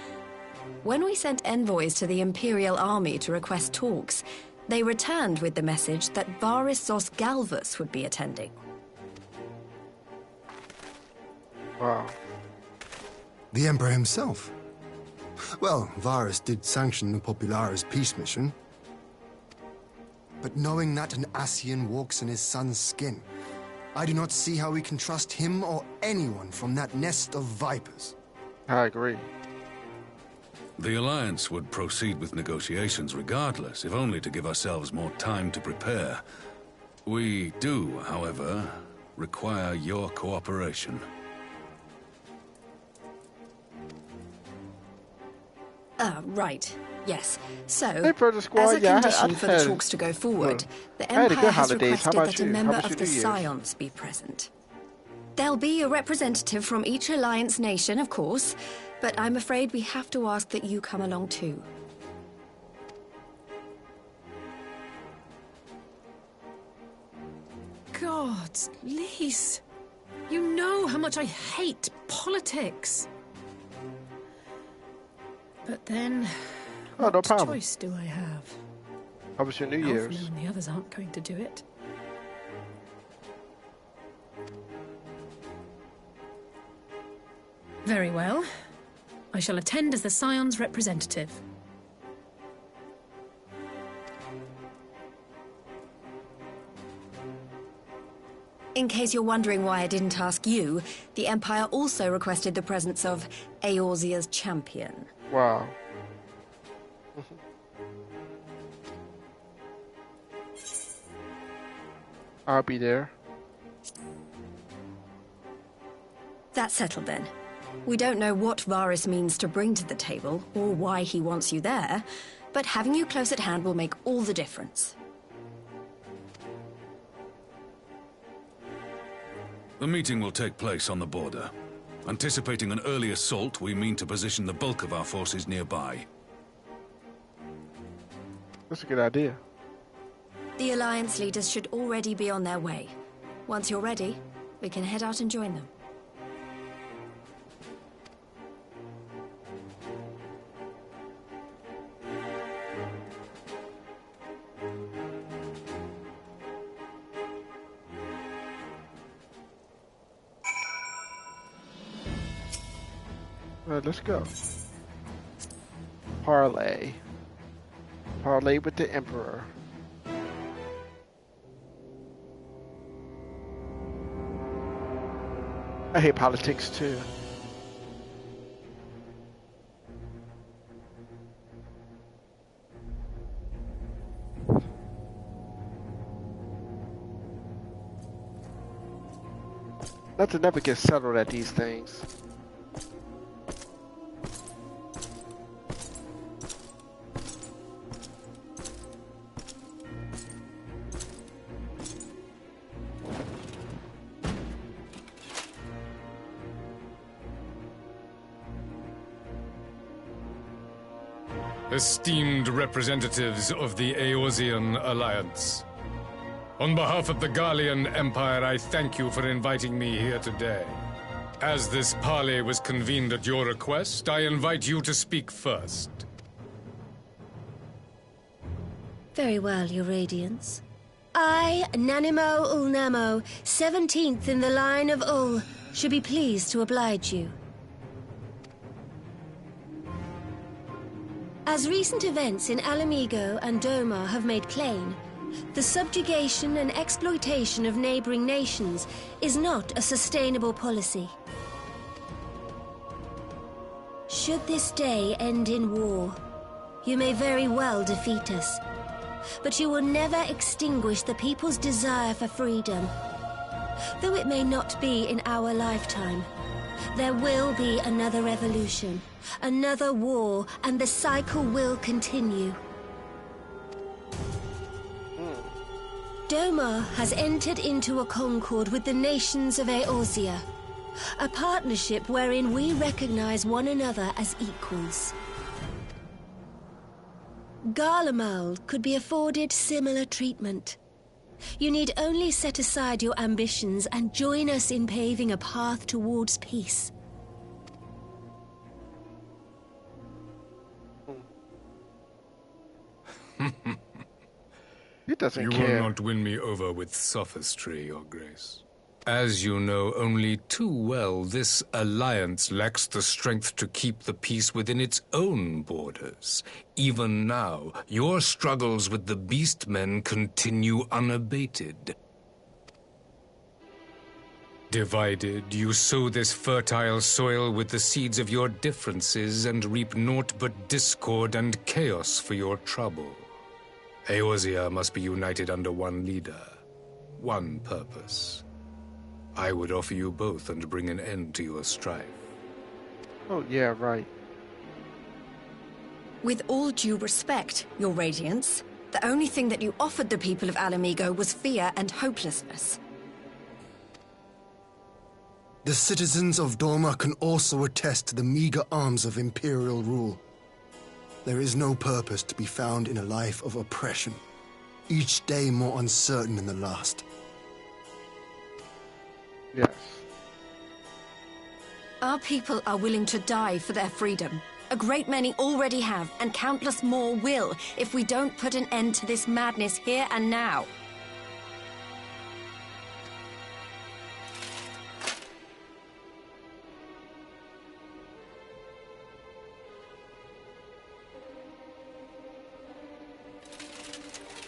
When we sent envoys to the Imperial Army to request talks, they returned with the message that Varys Zos Galvus would be attending. Wow. The Emperor himself. Well, Varys did sanction the Popularis peace mission. But knowing that an Ascian walks in his son's skin, I do not see how we can trust him or anyone from that nest of vipers. I agree. The Alliance would proceed with negotiations regardless, if only to give ourselves more time to prepare. We do, however, require your cooperation. Right. Yes. So, Hey, Brother Squad, as a yeah, condition for the had- talks to go forward, the I had a Empire good has holidays. How requested about that a you? How member was of your the New Year's? Scions be present. There'll be a representative from each Alliance nation, of course, but I'm afraid we have to ask that you come along too. God, Lise. You know how much I hate politics. But then, Oh, no what problem. choice do I have? How was your New Year's? Alphino and the others aren't going to do it. Very well. I shall attend as the Scion's representative. In case you're wondering why I didn't ask you, the Empire also requested the presence of Eorzea's champion. Wow. I'll be there. That's settled then. We don't know what Varys means to bring to the table, or why he wants you there, but having you close at hand will make all the difference. The meeting will take place on the border. Anticipating an early assault, we mean to position the bulk of our forces nearby. That's a good idea. The Alliance leaders should already be on their way. Once you're ready, we can head out and join them. Alright, let's go. Parlay. Parlay with the Emperor. I hate politics too. Nothing ever gets settled at these things. Esteemed representatives of the Eorzean Alliance. On behalf of the Garlean Empire, I thank you for inviting me here today. As this parley was convened at your request, I invite you to speak first. Very well, Your Radiance. I, Nanimo Ulnamo, 17th in the line of Ul, should be pleased to oblige you. As recent events in Alamigo and Doma have made plain, the subjugation and exploitation of neighboring nations is not a sustainable policy. Should this day end in war, you may very well defeat us, but you will never extinguish the people's desire for freedom. Though it may not be in our lifetime, there will be another revolution, another war, and the cycle will continue. Doma has entered into a concord with the nations of Eorzea, a partnership wherein we recognize one another as equals. Garlemald could be afforded similar treatment. You need only set aside your ambitions and join us in paving a path towards peace. He doesn't You care. will not win me over with sophistry, Your Grace. As you know only too well, this alliance lacks the strength to keep the peace within its own borders. Even now, your struggles with the Beastmen continue unabated. Divided, you sow this fertile soil with the seeds of your differences and reap naught but discord and chaos for your trouble. Eorzea must be united under one leader, one purpose. I would offer you both and bring an end to your strife. Oh, yeah, right. With all due respect, Your Radiance, the only thing that you offered the people of Alamigo was fear and hopelessness. The citizens of Doma can also attest to the meager arms of Imperial rule. There is no purpose to be found in a life of oppression, each day more uncertain than the last. Yes. Our people are willing to die for their freedom. A great many already have, and countless more will, if we don't put an end to this madness here and now.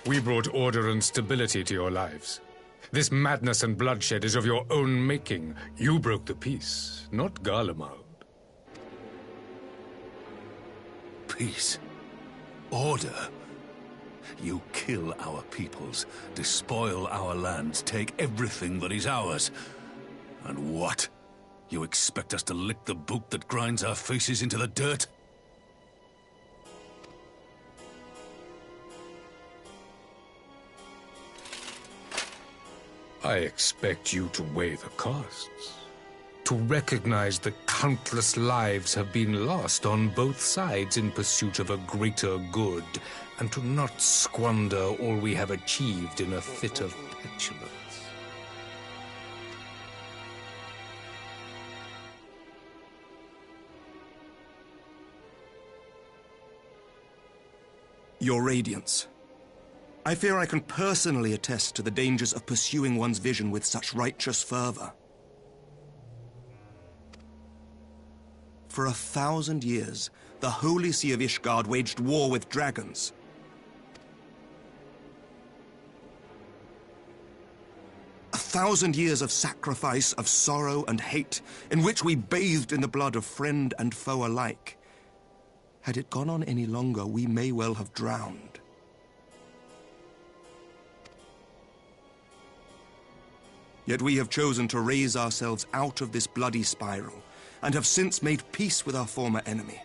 We brought order and stability to your lives. This madness and bloodshed is of your own making. You broke the peace, not Garlemald. Peace. Order. You kill our peoples, despoil our lands, take everything that is ours. And what? You expect us to lick the boot that grinds our faces into the dirt? I expect you to weigh the costs. To recognize that countless lives have been lost on both sides in pursuit of a greater good, and to not squander all we have achieved in a fit of petulance. Your Radiance, I fear I can personally attest to the dangers of pursuing one's vision with such righteous fervor. For 1,000 years, the Holy See of Ishgard waged war with dragons. A 1,000 years of sacrifice, of sorrow and hate, in which we bathed in the blood of friend and foe alike. Had it gone on any longer, we may well have drowned. Yet we have chosen to raise ourselves out of this bloody spiral, and have since made peace with our former enemy.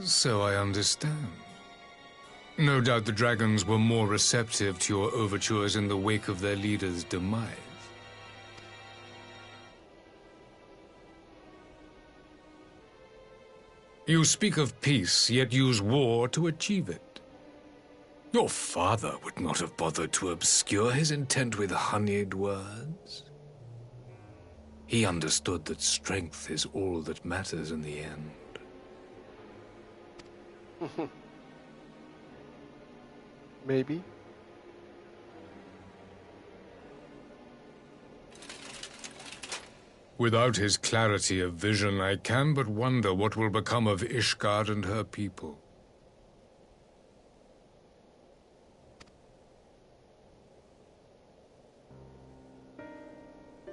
So I understand. No doubt the dragons were more receptive to your overtures in the wake of their leader's demise. You speak of peace, yet use war to achieve it. Your father would not have bothered to obscure his intent with honeyed words. He understood that strength is all that matters in the end. Maybe. Without his clarity of vision, I can but wonder what will become of Ishgard and her people.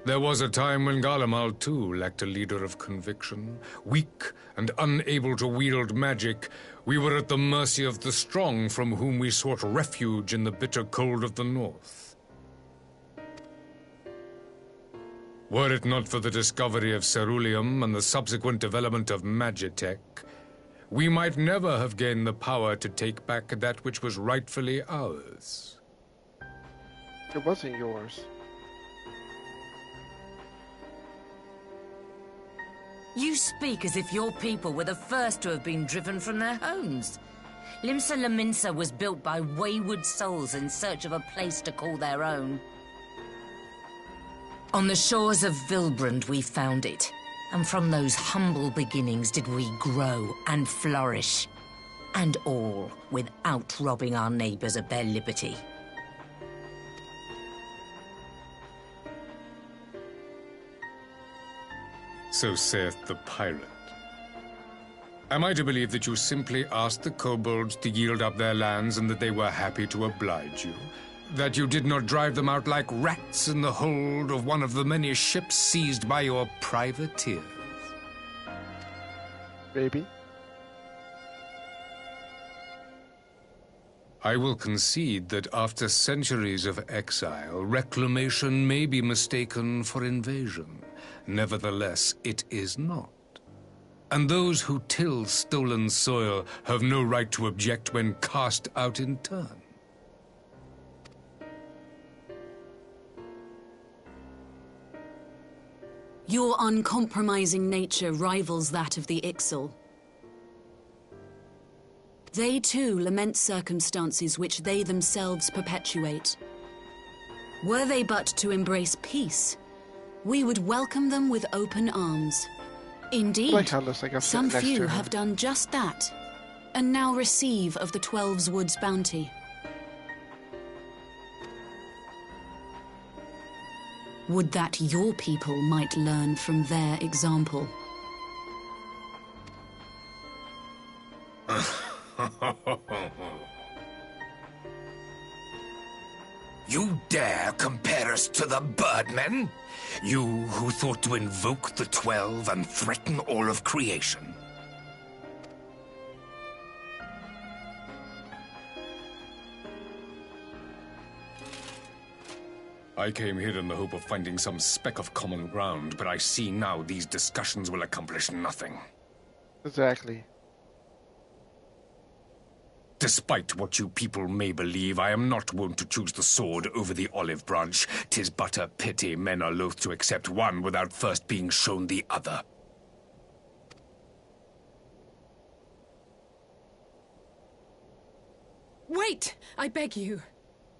There was a time when Garlemald too lacked a leader of conviction. Weak and unable to wield magic, we were at the mercy of the strong from whom we sought refuge in the bitter cold of the north. Were it not for the discovery of ceruleum and the subsequent development of Magitech, we might never have gained the power to take back that which was rightfully ours. It wasn't yours. You speak as if your people were the first to have been driven from their homes. Limsa Lominsa was built by wayward souls in search of a place to call their own. On the shores of Vilbrand we found it, and from those humble beginnings did we grow and flourish. And all without robbing our neighbors of their liberty. So saith the pirate. Am I to believe that you simply asked the kobolds to yield up their lands and that they were happy to oblige you? That you did not drive them out like rats in the hold of one of the many ships seized by your privateers? Maybe. I will concede that after centuries of exile, reclamation may be mistaken for invasion. Nevertheless, it is not. And those who till stolen soil have no right to object when cast out in turn. Your uncompromising nature rivals that of the Ixal. They too lament circumstances which they themselves perpetuate. Were they but to embrace peace, we would welcome them with open arms. Indeed, some few have done just that, and now receive of the 12's Wood's bounty. Would that your people might learn from their example. You dare compare us to the Birdmen? You who thought to invoke the 12 and threaten all of creation? I came here in the hope of finding some speck of common ground, but I see now these discussions will accomplish nothing. Exactly. Despite what you people may believe, I am not wont to choose the sword over the olive branch. 'Tis but a pity men are loath to accept one without first being shown the other. Wait! I beg you.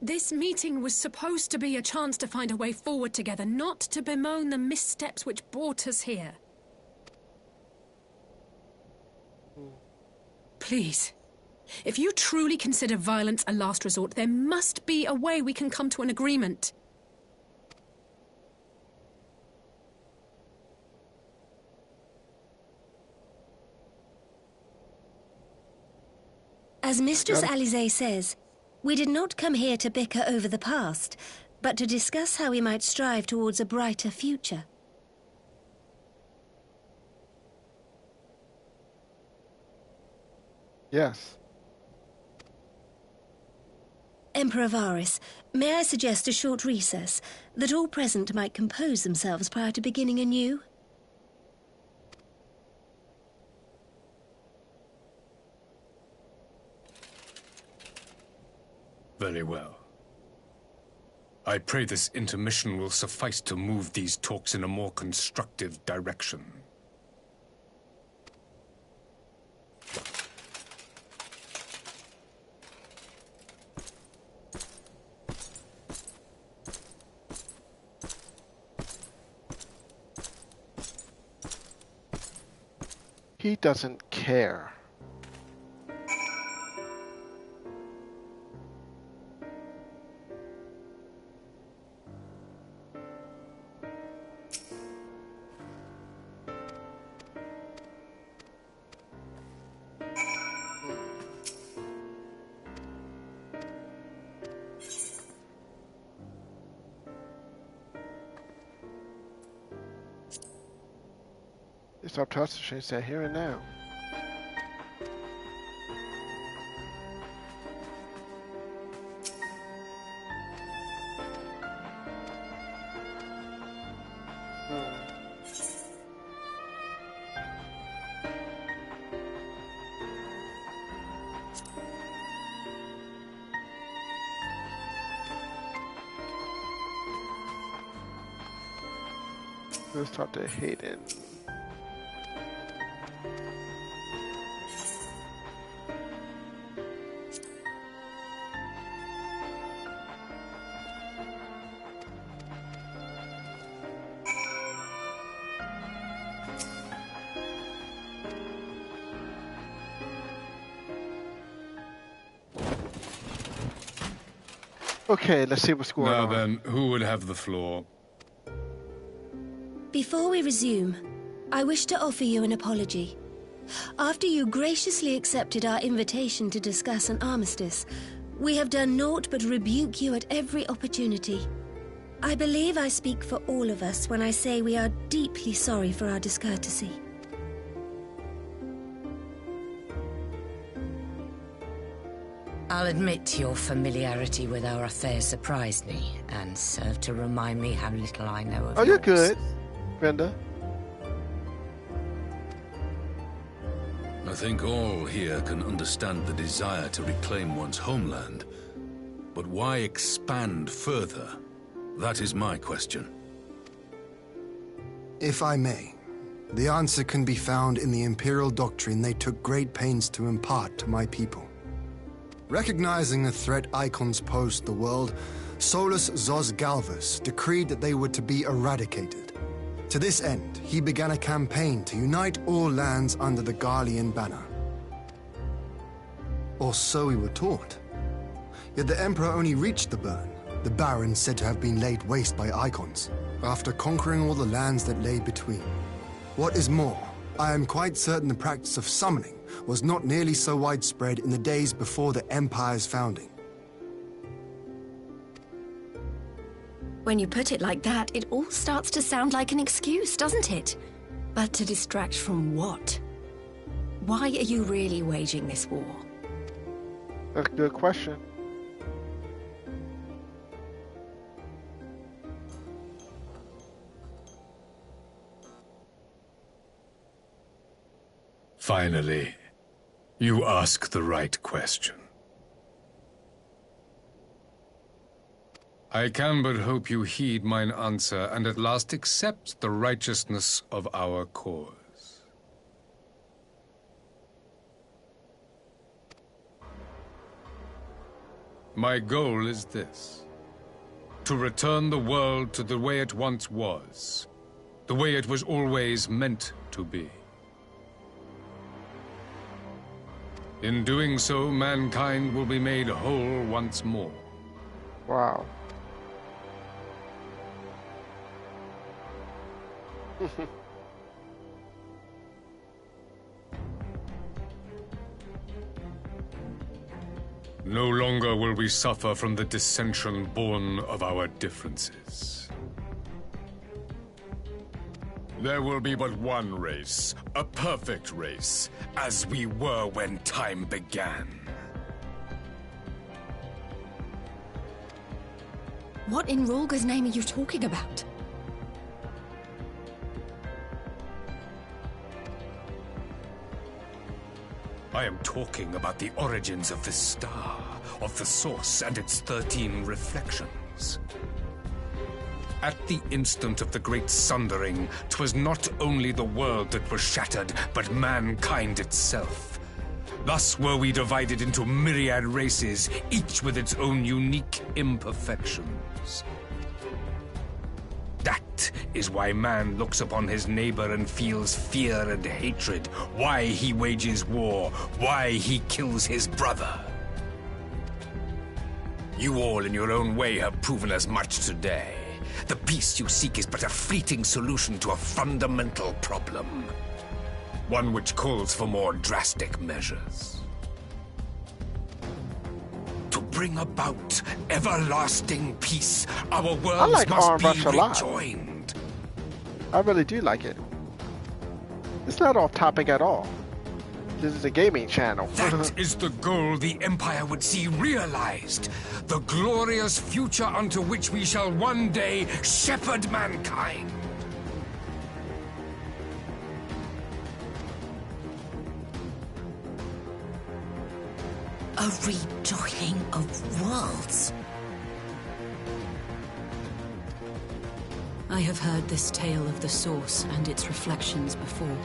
This meeting was supposed to be a chance to find a way forward together, not to bemoan the missteps which brought us here. Please. If you truly consider violence a last resort, there must be a way we can come to an agreement. As Mistress Alisaie says, we did not come here to bicker over the past, but to discuss how we might strive towards a brighter future. Yes. Emperor Varys, may I suggest a short recess, that all present might compose themselves prior to beginning anew? Very well. I pray this intermission will suffice to move these talks in a more constructive direction. He doesn't care. It's up to us to change that here and now. Let's talk to Hayden. Okay, let's see what's going on. Now then, who would have the floor? Before we resume, I wish to offer you an apology. After you graciously accepted our invitation to discuss an armistice, we have done naught but rebuke you at every opportunity. I believe I speak for all of us when I say we are deeply sorry for our discourtesy. I'll admit your familiarity with our affairs surprised me, and served to remind me how little I know of yours. You're good, Brenda. I think all here can understand the desire to reclaim one's homeland. But why expand further? That is my question. If I may, the answer can be found in the Imperial doctrine they took great pains to impart to my people. Recognizing the threat Icons posed to the world, Solus Zos Galvus decreed that they were to be eradicated. To this end, he began a campaign to unite all lands under the Garlean banner. Or so we were taught. Yet the Emperor only reached the burn, the Baron said to have been laid waste by Icons, after conquering all the lands that lay between. What is more, I am quite certain the practice of summoning was not nearly so widespread in the days before the Empire's founding. When you put it like that, it all starts to sound like an excuse, doesn't it? But to distract from what? Why are you really waging this war? That's a good question. Finally, you ask the right question. I can but hope you heed mine answer and at last accept the righteousness of our cause. My goal is this: to return the world to the way it once was, the way it was always meant to be. In doing so, mankind will be made whole once more. Wow. No longer will we suffer from the dissension born of our differences. There will be but one race, a perfect race, as we were when time began. What in Rolga's name are you talking about? I am talking about the origins of this star, of the source and its 13 reflections. At the instant of the Great Sundering, 'twas not only the world that was shattered, but mankind itself. Thus were we divided into myriad races, each with its own unique imperfections. That is why man looks upon his neighbor and feels fear and hatred. Why he wages war. Why he kills his brother. You all in your own way have proven as much today. The peace you seek is but a fleeting solution to a fundamental problem. One which calls for more drastic measures. To bring about everlasting peace, our worlds must be rejoined. I really do like it. It's not off topic at all. This is a gaming channel. That is the goal the Empire would see realized. The glorious future unto which we shall one day shepherd mankind. A rejoining of worlds. I have heard this tale of the Source and its reflections before.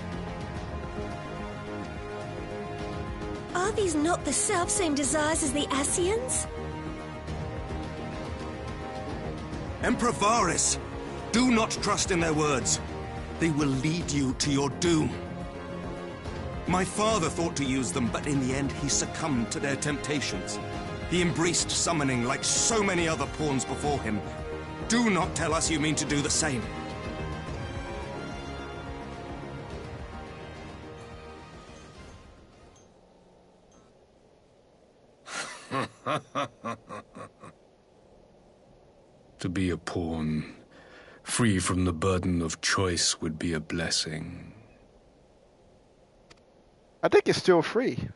Are these not the self-same desires as the Ascians? Emperor Varys, do not trust in their words. They will lead you to your doom. My father thought to use them, but in the end he succumbed to their temptations. He embraced summoning like so many other pawns before him. Do not tell us you mean to do the same. To be a pawn, free from the burden of choice, would be a blessing. I think it's still free.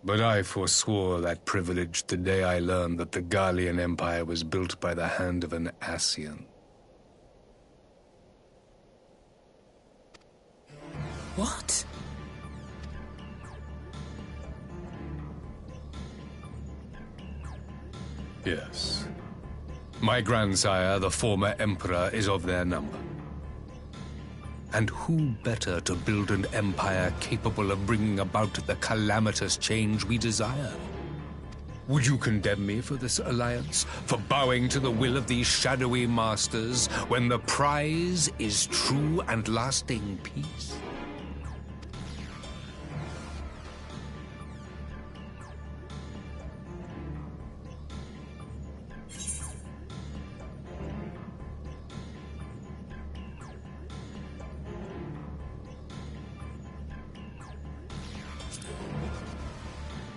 But I forswore that privilege the day I learned that the Garlean Empire was built by the hand of an Ascian. What? Yes. My grandsire, the former Emperor, is of their number. And who better to build an empire capable of bringing about the calamitous change we desire? Would you condemn me for this alliance? For bowing to the will of these shadowy masters, when the prize is true and lasting peace?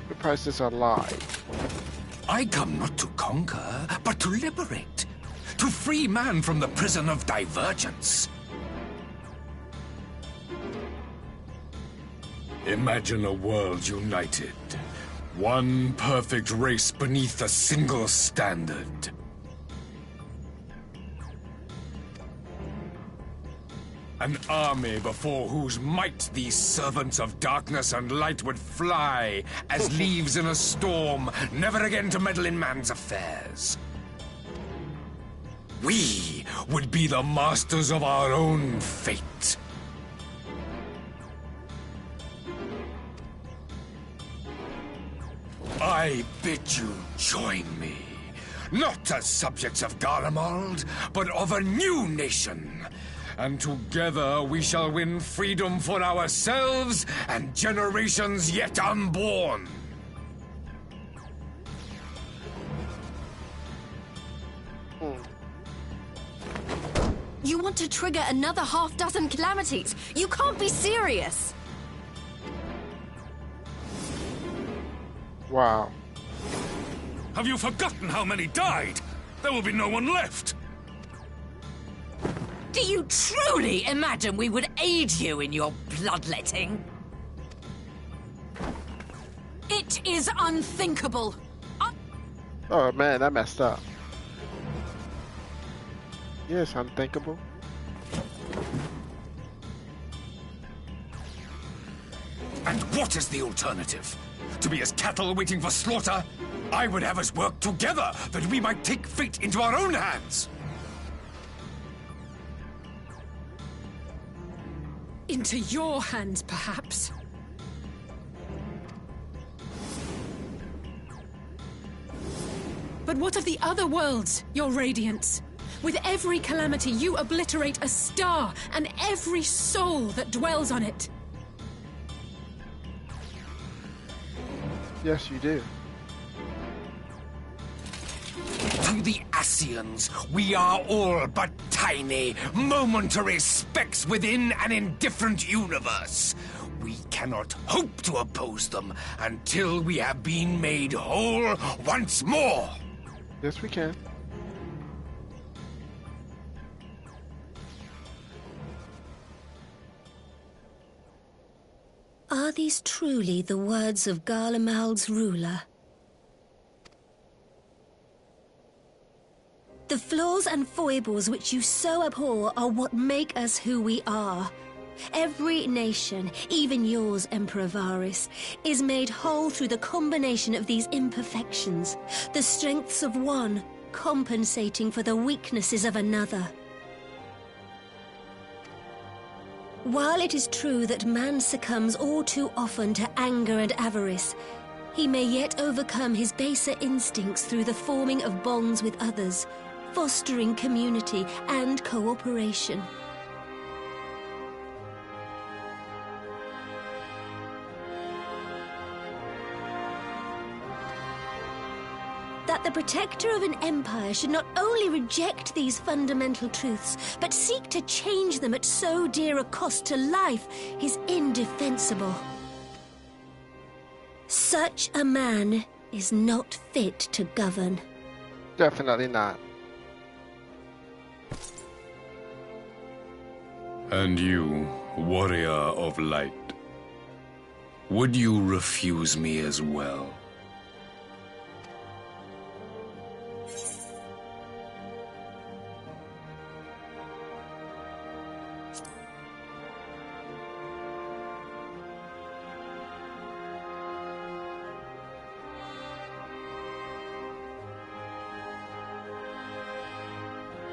The prices are live. I come not to conquer, but to liberate. To free man from the prison of divergence. Imagine a world united. One perfect race beneath a single standard. An army before whose might these servants of darkness and light would fly as leaves in a storm, never again to meddle in man's affairs. We would be the masters of our own fate. I bid you join me, not as subjects of Garlemald, but of a new nation. And together we shall win freedom for ourselves and generations yet unborn. You want to trigger another half-dozen calamities? You can't be serious! Wow. Have you forgotten how many died? There will be no one left. Do you truly imagine we would aid you in your bloodletting? It is unthinkable. Oh man, I messed up. Yes, unthinkable. And what is the alternative? To be as cattle waiting for slaughter? I would have us work together that we might take fate into our own hands. Into your hands, perhaps. But what of the other worlds, your radiance? With every calamity, you obliterate a star and every soul that dwells on it. Yes, you do. To the Ascians, we are all but tiny, momentary specks within an indifferent universe. We cannot hope to oppose them until we have been made whole once more. Yes, we can. Are these truly the words of Garlemald's ruler? The flaws and foibles which you so abhor are what make us who we are. Every nation, even yours, Emperor Varys, is made whole through the combination of these imperfections, the strengths of one compensating for the weaknesses of another. While it is true that man succumbs all too often to anger and avarice, he may yet overcome his baser instincts through the forming of bonds with others, fostering community and cooperation. That the protector of an empire should not only reject these fundamental truths, but seek to change them at so dear a cost to life is indefensible. Such a man is not fit to govern. Definitely not. And you, warrior of light, would you refuse me as well?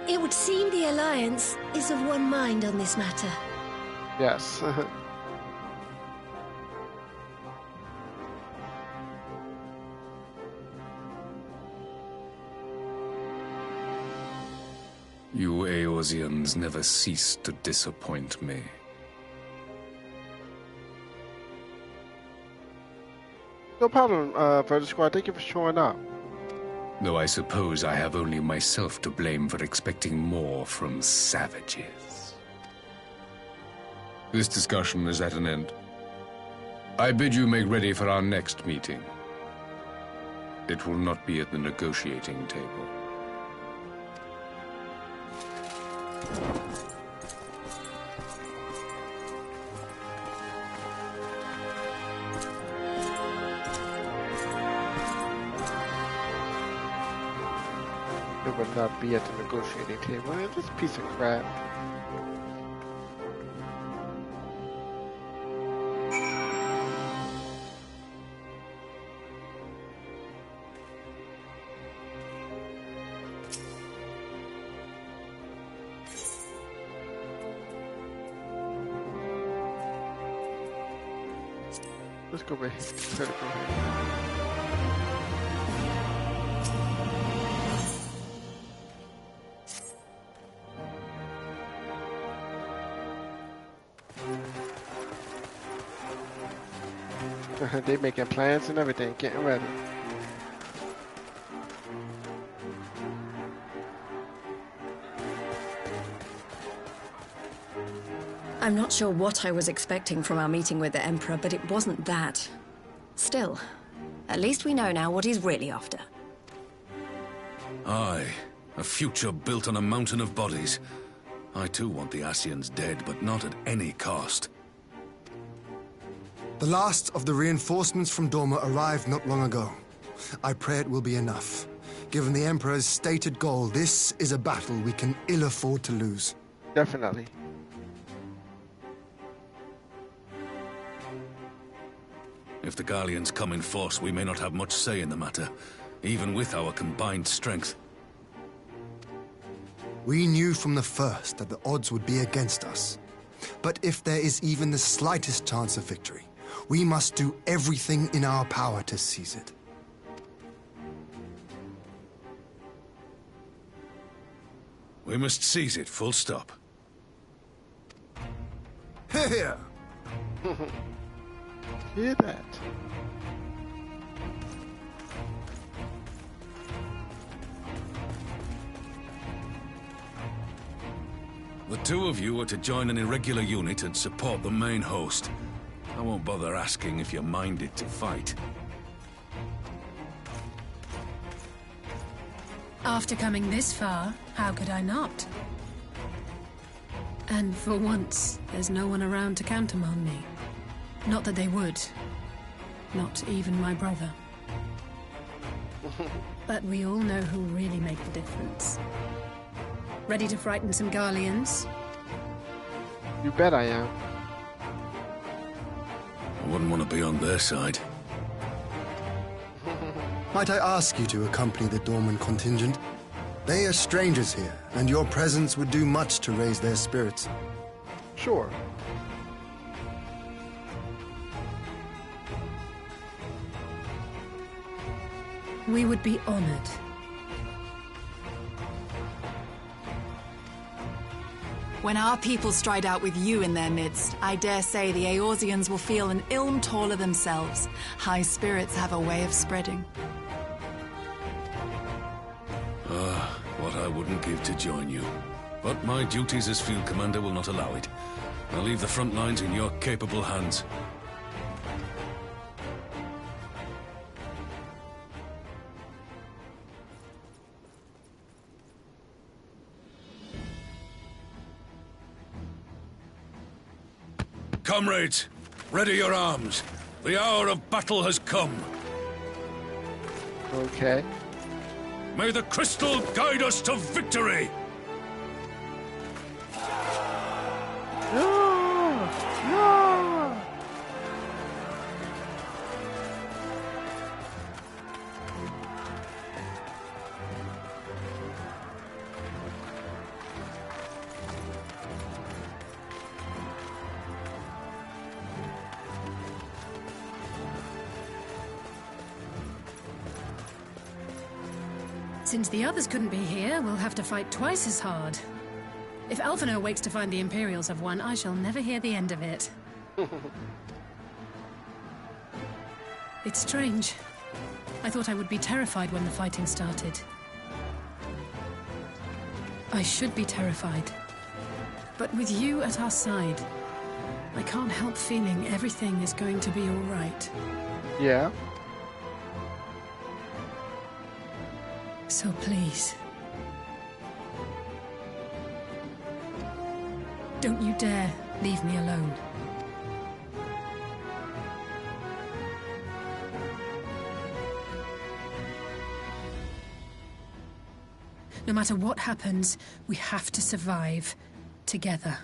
It would seem the Alliance is of one mind on this matter. Yes. You Eorzeans never cease to disappoint me. No problem, Brother Squad. Thank you for showing up. Though I suppose I have only myself to blame for expecting more from savages. This discussion is at an end. I bid you make ready for our next meeting. It will not be at the negotiating table. It would not be at the negotiating table. It's just a piece of crap. Let's go right here. Try to go here. They making plans and everything, getting ready. I'm not sure what I was expecting from our meeting with the Emperor, but it wasn't that. Still, at least we know now what he's really after. Aye, a future built on a mountain of bodies. I too want the Ascians dead, but not at any cost. The last of the reinforcements from Dorma arrived not long ago. I pray it will be enough. Given the Emperor's stated goal, this is a battle we can ill afford to lose. Definitely. If the Garleans come in force, we may not have much say in the matter, even with our combined strength. We knew from the first that the odds would be against us. But if there is even the slightest chance of victory, we must do everything in our power to seize it. We must seize it, full stop. Here! Hear that? The two of you are to join an irregular unit and support the main host. I won't bother asking if you're minded to fight. After coming this far, how could I not? And for once, there's no one around to countermand me. Not that they would. Not even my brother. But we all know who really make the difference. Ready to frighten some Garleans? You bet I am. I wouldn't want to be on their side. Might I ask you to accompany the Dorman contingent? They are strangers here, and your presence would do much to raise their spirits. Sure. We would be honored. When our people stride out with you in their midst, I dare say the Eorzeans will feel an ilm taller themselves. High spirits have a way of spreading. What I wouldn't give to join you. But my duties as field commander will not allow it. I'll leave the front lines in your capable hands. Comrades, ready your arms. The hour of battle has come. Okay. May the crystal guide us to victory! Since the others couldn't be here, we'll have to fight twice as hard. If Alphinaud wakes to find the Imperials have won, I shall never hear the end of it. It's strange. I thought I would be terrified when the fighting started. I should be terrified. But with you at our side, I can't help feeling everything is going to be all right. Yeah. So please, don't you dare leave me alone. No matter what happens, we have to survive together.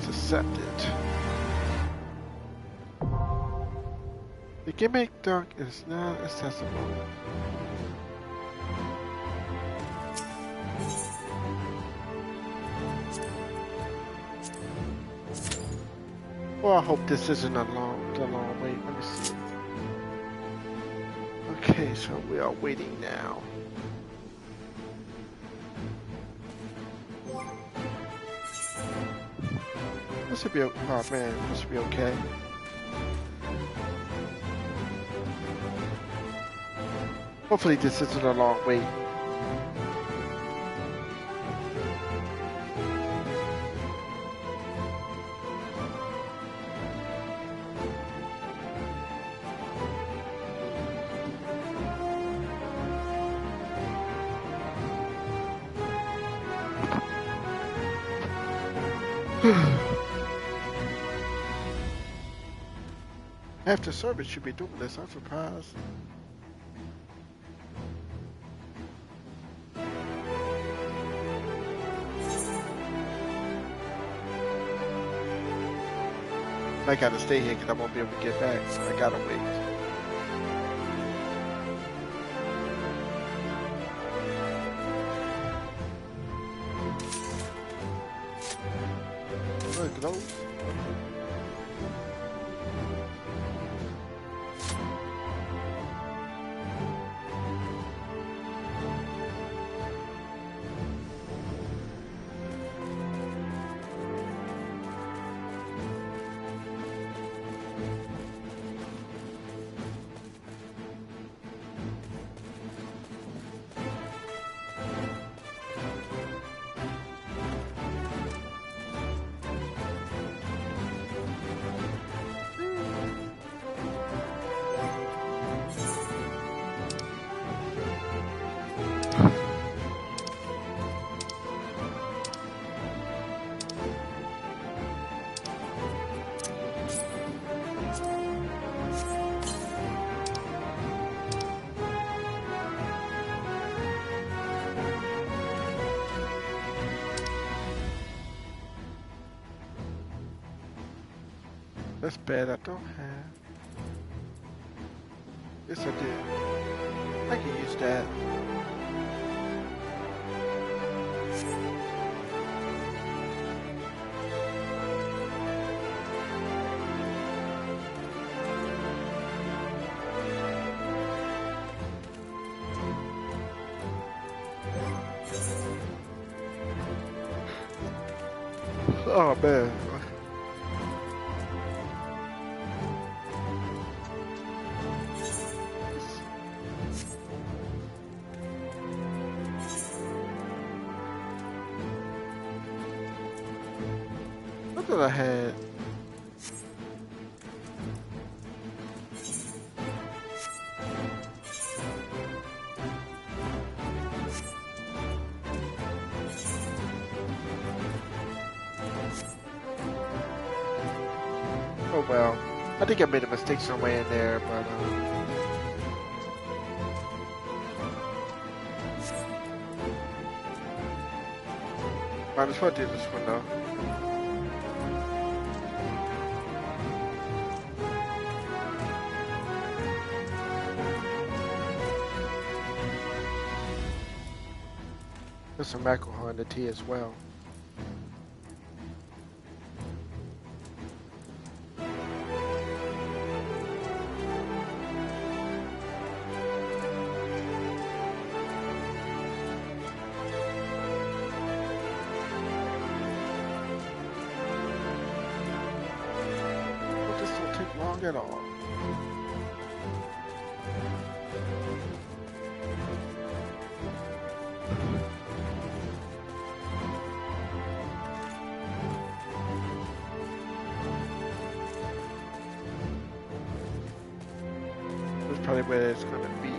Accept it. The gimmick dock is not accessible. Well, I hope this isn't a long wait. Let me see. Okay, so we are waiting now. This should be, oh man, this should be okay. Hopefully this isn't a long wait. After service should be doing this, I'm surprised. I gotta stay here because I won't be able to get back, so I gotta wait. this bed I don't have. Yes, I did. I can use that. Oh man. What did I had? Oh well, I think I made a mistake somewhere in there, but might as well do this one though. There's some alcohol in the tea as well. At all. That's probably where it's going to be.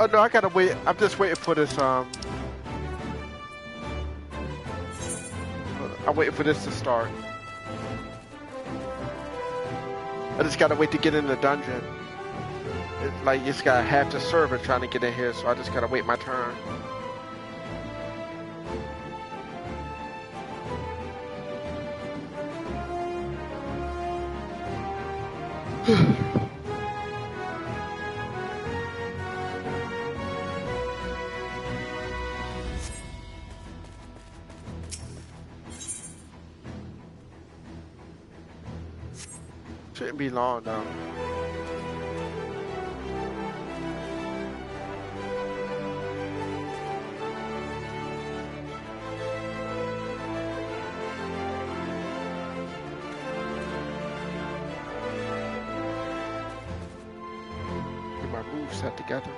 Oh no, I gotta wait. I'm just waiting for this, I'm waiting for this to start. I just gotta wait to get in the dungeon. It's like, you just got half the server trying to get in here, so I just gotta wait my turn. Shouldn't be long though. Get my moves set together.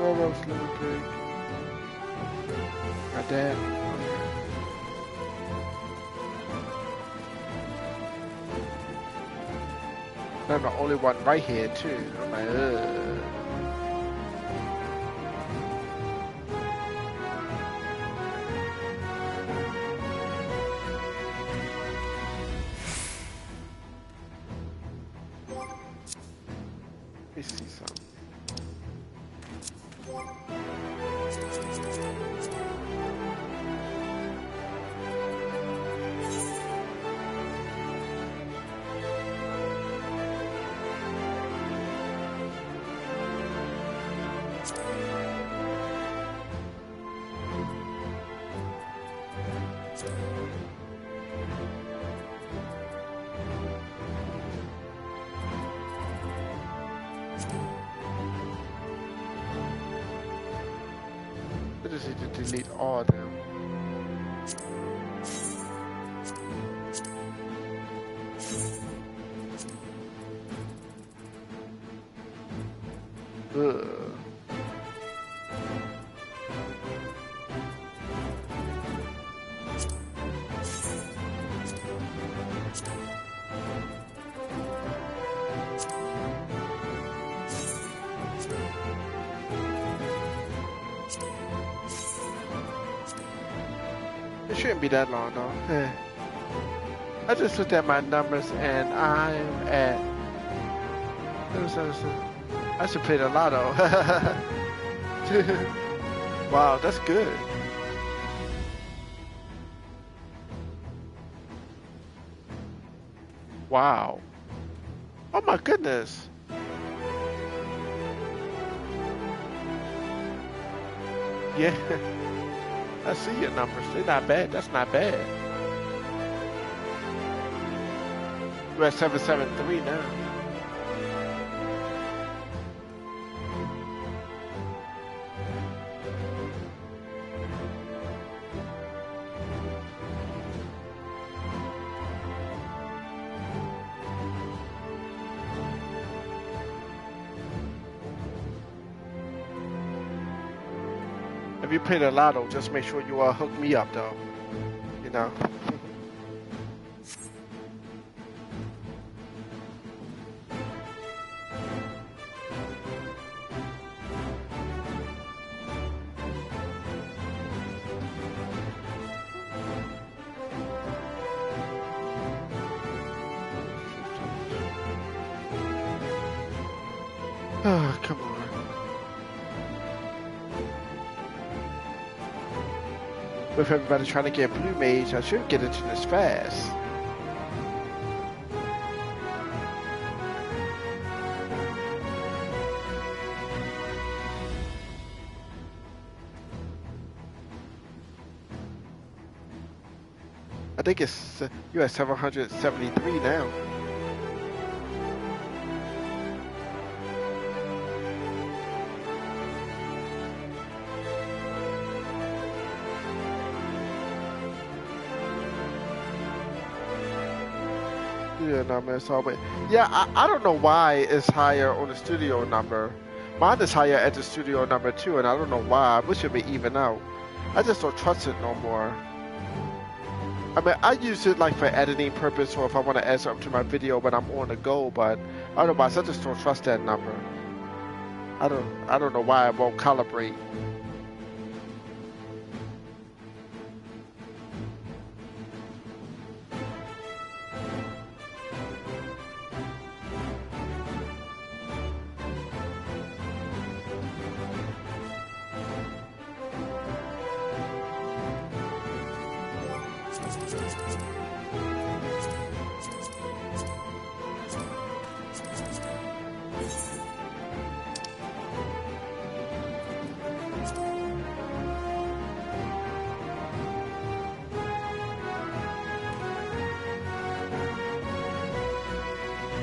Almost limit break. My dad. I'm the only one right here too. I'm like, Let me see something. I just need to delete all of them. Ugh. It shouldn't be that long though. Eh. I just looked at my numbers and I'm at. I should play the lotto. Wow, that's good. Wow. Oh my goodness. Yeah. I see your numbers. They're not bad. That's not bad. We're at 773 now. If you play the lotto, just make sure you hook me up though. You know. Oh, come on. With everybody trying to get Blue Mage, I should get into this fast. I think it's you're at 773 now. Yeah, no, man, it's always. Yeah, I don't know why it's higher on the studio number. Mine is higher at the studio number too, and I don't know why. I wish it would be even out. I just don't trust it no more. I mean, I use it like for editing purpose, or if I want to add something to my video when I'm on the go. But otherwise, I just don't trust that number. I don't know why it won't calibrate.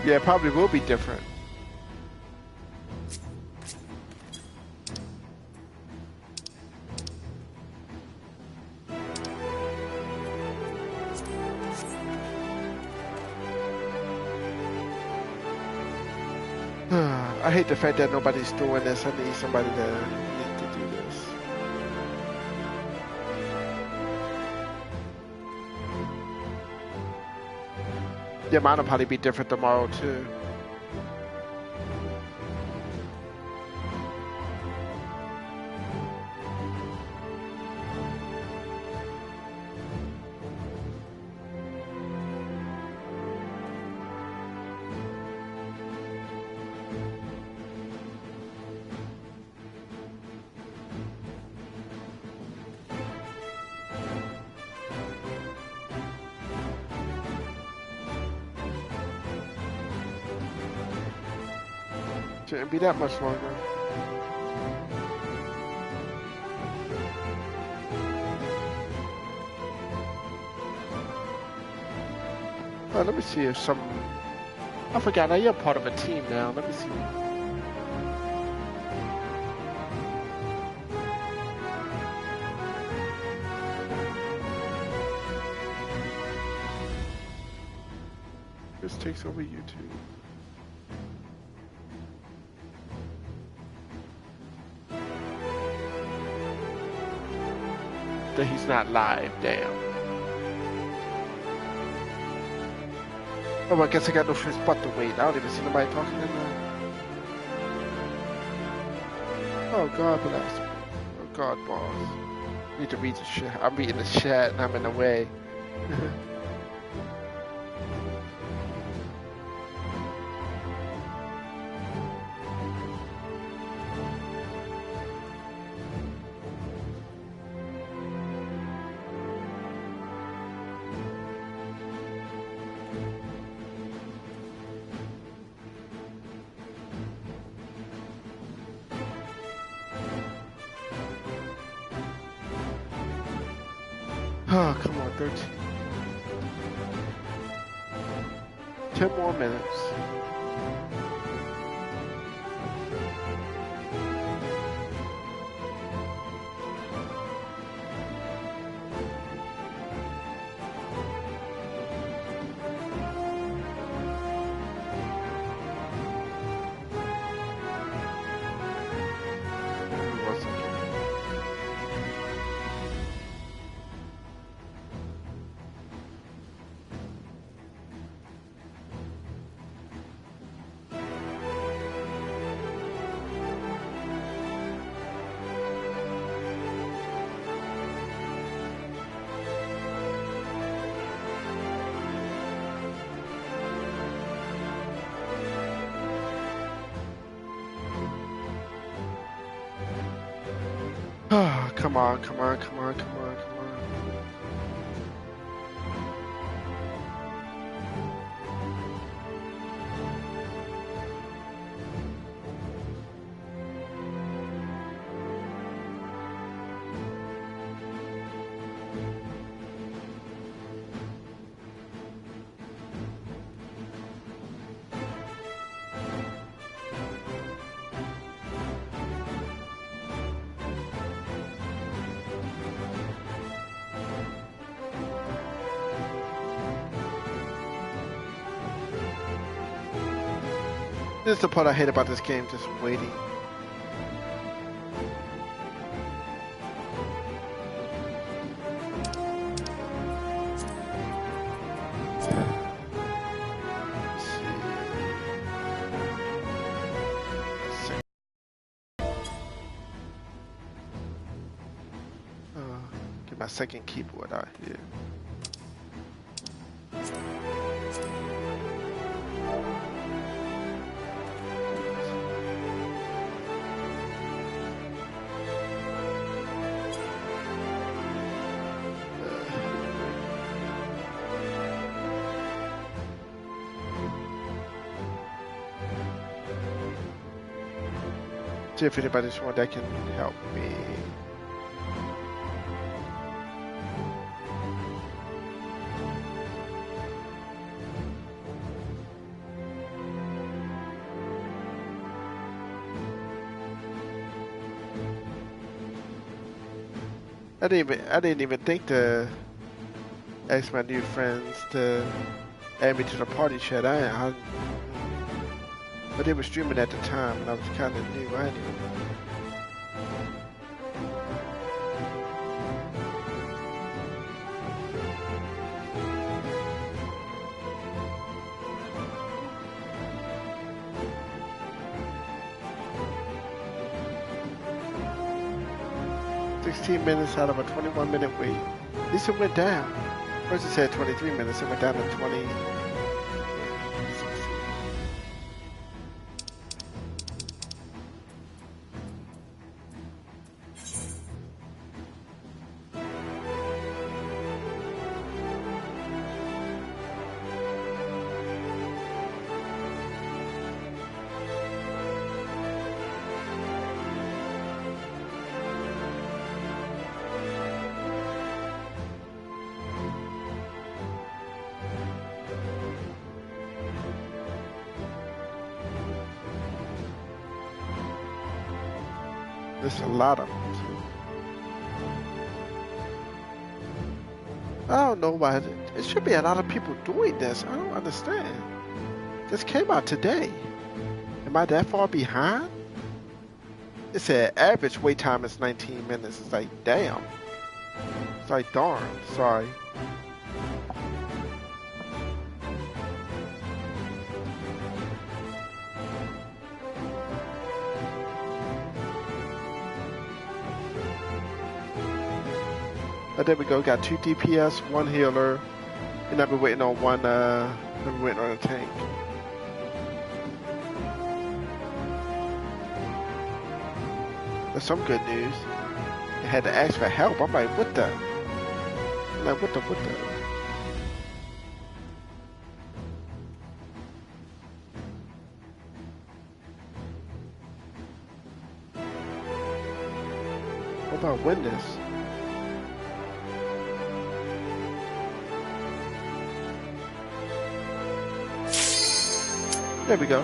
Yeah, it probably will be different. I hate the fact that nobody's doing this. I need somebody to do this. Yeah, mine will probably be different tomorrow too. Shouldn't be that much longer. Oh, let me see if some... I forgot, now you're part of a team now. Let me see. This takes over YouTube. that he's not live. Damn. Oh, I guess I got no choice but to wait. I don't even see nobody talking in there. Oh, God bless. Oh, God, boss. I need to read the shit. I'm reading the chat and I'm in the way. Oh, come on, 13. 10 more minutes. Oh, come on, come on, come on, come on, come on. This is the part I hate about this game, just waiting. Get my second keyboard out here. See if anybody's one that can help me. I didn't even think to ask my new friends to add me to the party chat. But they were streaming at the time, and I was kind of new. I didn't even... minutes out of a 21-minute wait. At least it went down. First it said 23 minutes, it went down to 20. There's a lot of them too. I don't know why. It should be a lot of people doing this. I don't understand. This came out today. Am I that far behind? It said average wait time is 19 minutes. It's like, damn. It's like, darn, sorry. Oh, there we go. Got 2 DPS, 1 healer, and I've been waiting on one. I've been waiting on a tank. That's some good news. I had to ask for help. I'm like, what the? I'm like, what the? What about win this? There we go.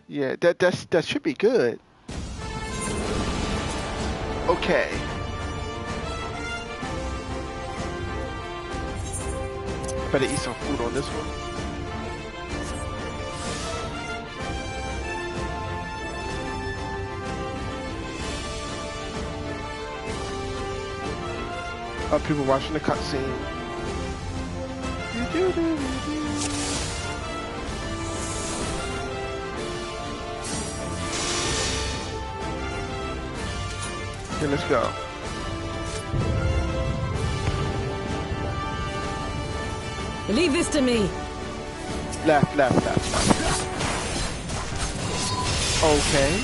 Yeah, that should be good. Okay. Better eat some food on this one. People watching the cutscene. Okay, let's go. Leave this to me. Left. Okay.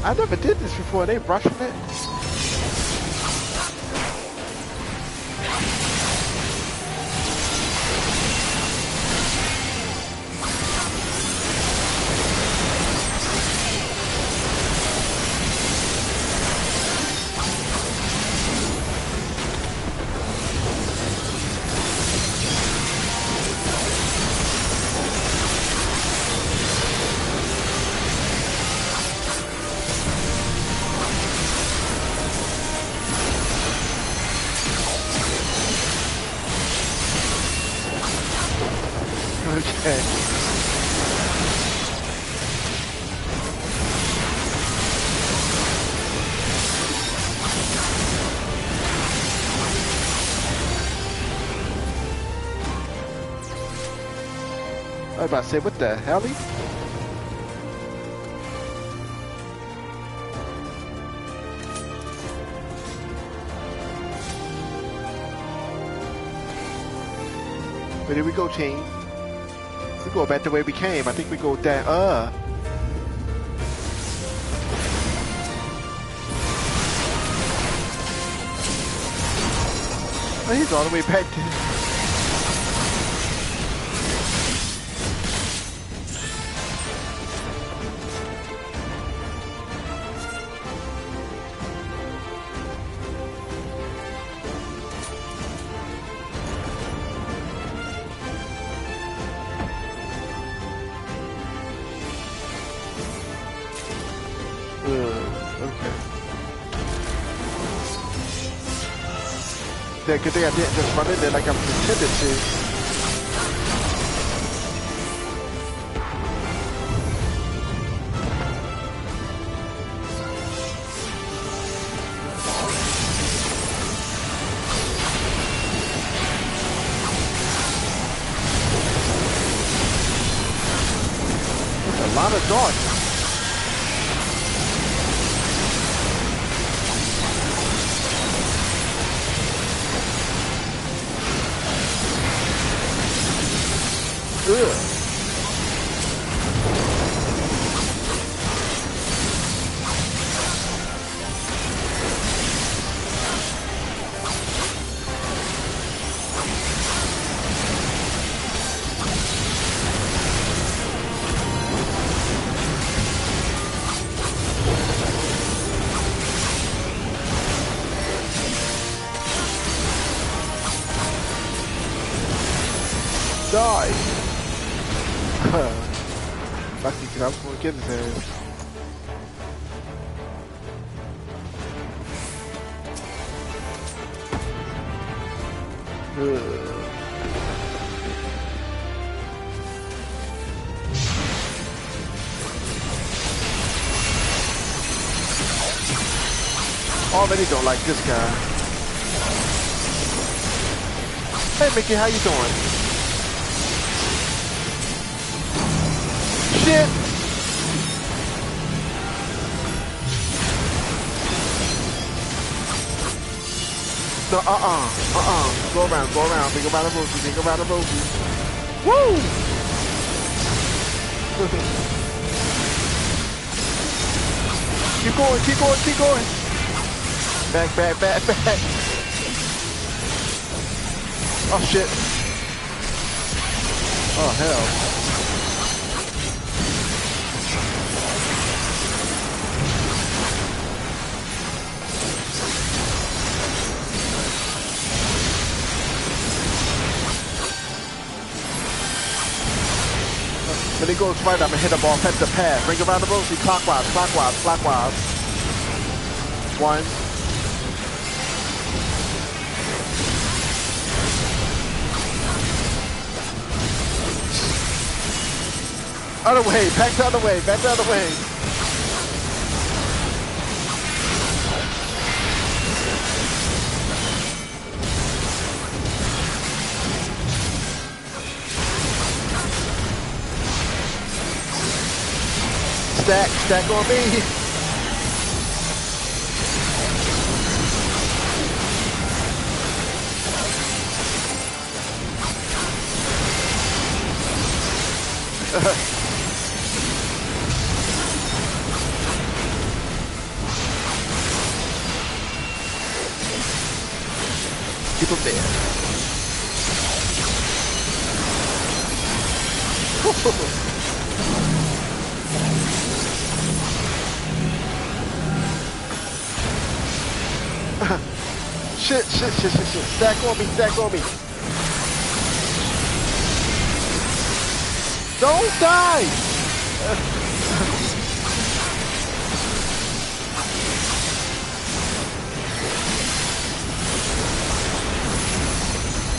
I never did this before. They rushing it. Okay. I was about to say, what the hell? But here we go, team. We go back the way we came. I think we go down. Oh, he's all the way back to. Good thing I didn't just run in there like I'm intended to. There's a lot of dogs. Die. Lucky because I was going to get his ass. Already don't like this guy. Hey Mickey, how you doing? Shit! No, Go around. Think about the rosy. Woo! Keep going. Back. Oh shit. Oh hell. When he goes right, I'm gonna hit him off at the pad. Bring around the rosy, clockwise. 1. Other way, back the other way. Stack on me. Keep him there. Shit. Stack on me. Don't die!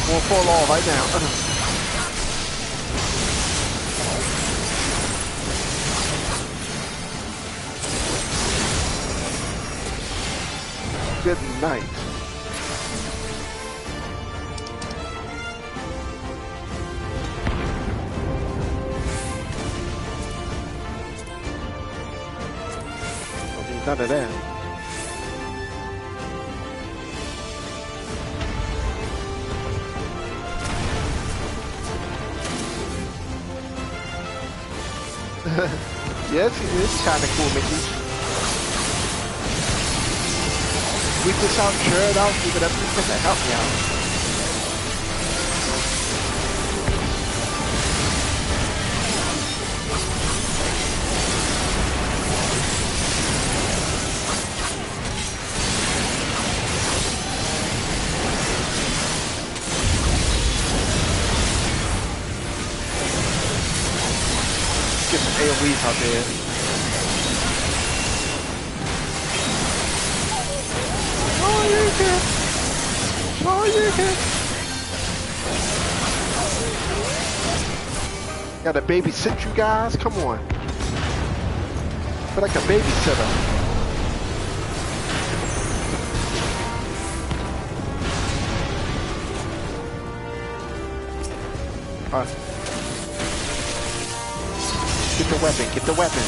Won't fall off right now. Good night. None of that. Yes, it is kind of cool, Mickey. We just out, sure it out, see whatever you can to help me out. Get some AoEs out there. Oh, you can. Gotta babysit you guys? Come on. Feel like a babysitter. Alright. Get the weapon.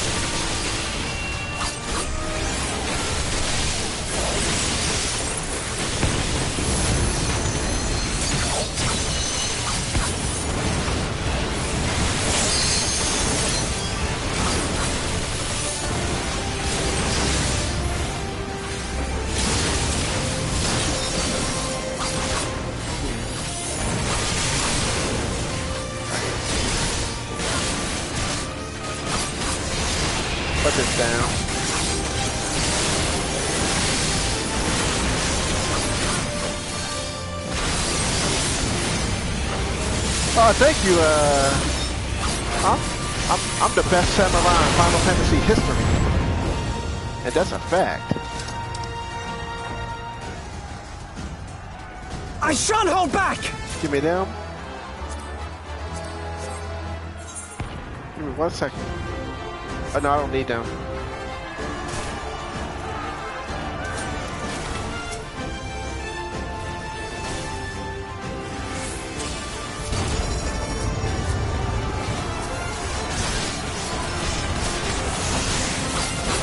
Put this down. Oh, thank you, I'm the best samurai in Final Fantasy history. And that's a fact. I shan't hold back! Give me them. Give me 1 second. Oh, no, I don't need them.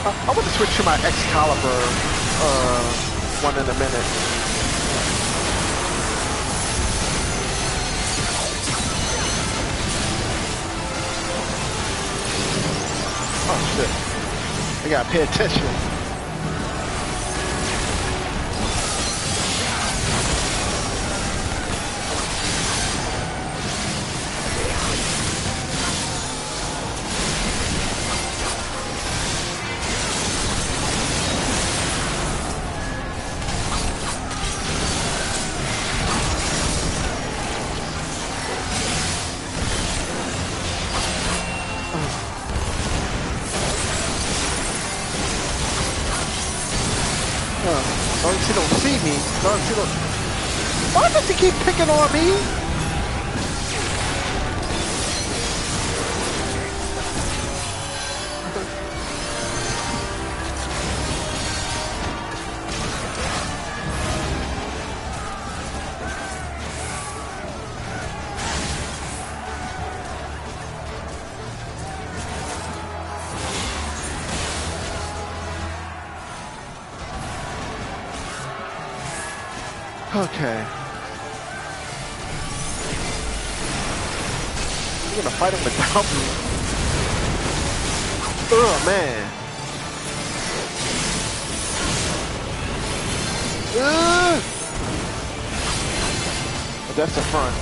I want to switch to my Excalibur one in a minute. Oh shit. I gotta pay attention. As long as he don't see me. As long as he don't... Why does he keep picking on me? Okay. You're gonna fight him without me? Oh man. Oh, that's the front.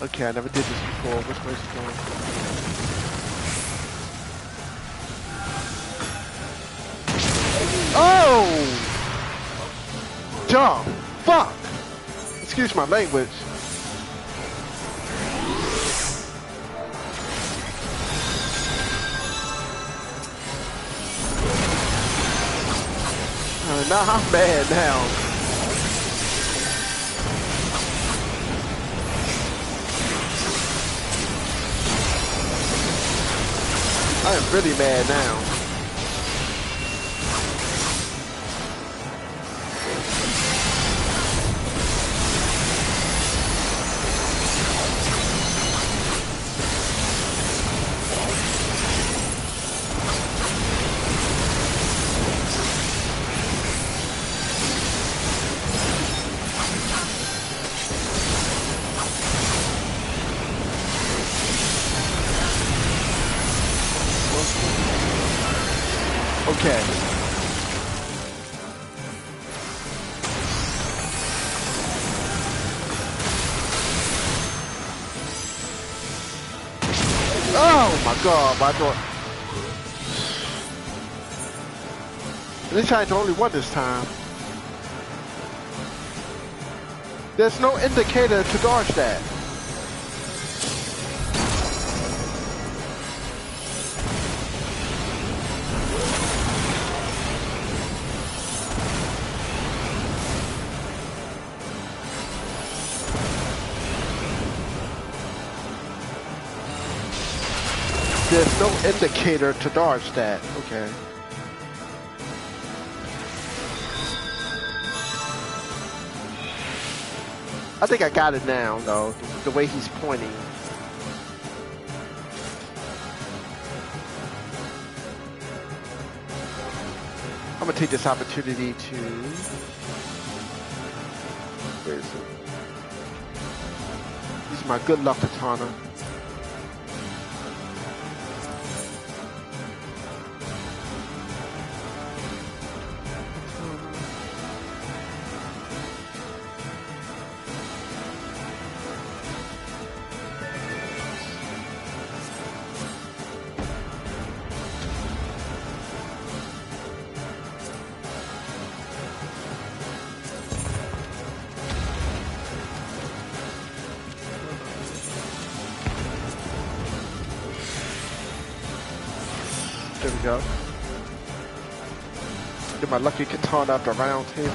Okay, I never did this before. Which way is it going? Oh! Dumb! Fuck! Excuse my language. Now I'm mad now. I am really mad now. Okay. Oh my god, my god. At least I ain't the only one this time. There's no indicator to dodge that. There's no indicator to dodge that. Okay. I think I got it now, though. The way he's pointing. I'm gonna take this opportunity to... Where is it? Use my good luck katana. There we go. Get my lucky katana up around here.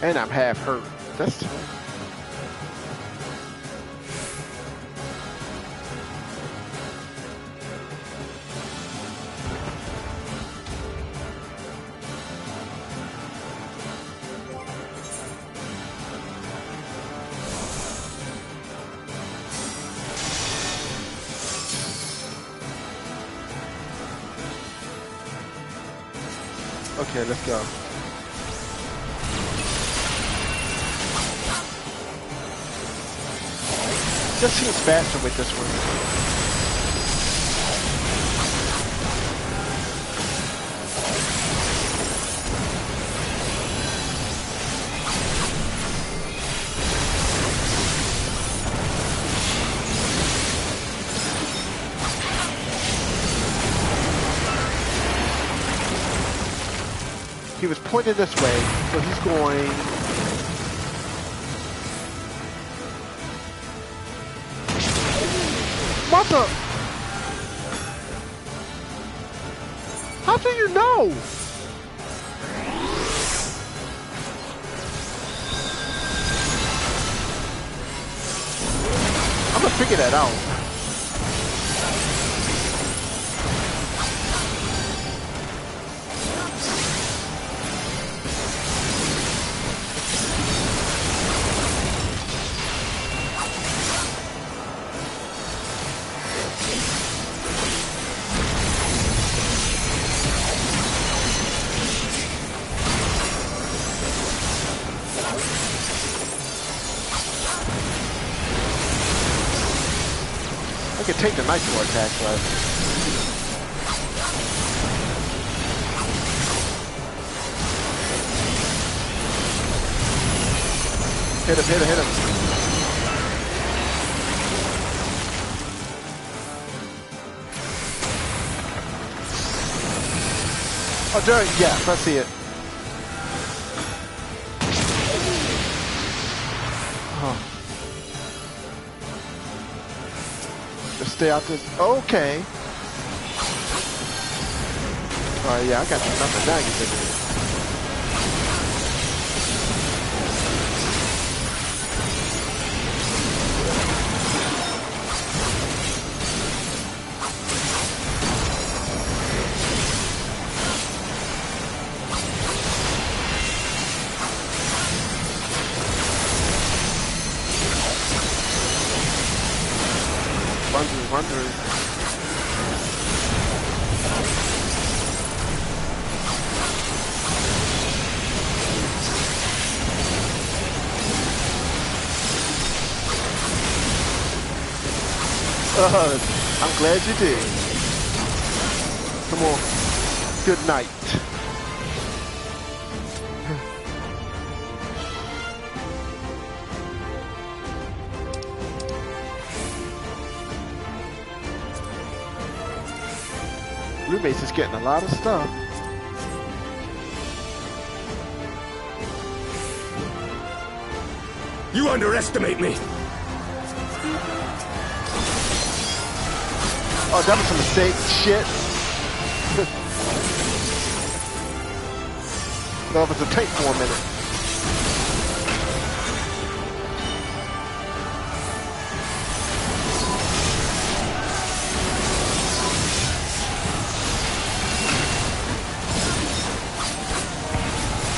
And I'm half hurt. That's okay, let's go. Just seems faster with this one. He was pointed this way, so he's going. What the? How do you know? I'm gonna figure that out. I can take the nitro attack, but hit him, hit him, hit him. Oh, there, yes, I see it. Oh. Just stay out this. Okay. Alright, yeah, I got nothing now. You can run through. I'm glad you did. Come on. Good night. Roommates is getting a lot of stuff. You underestimate me. Oh, that was some mistake shit. That was a tank for a minute.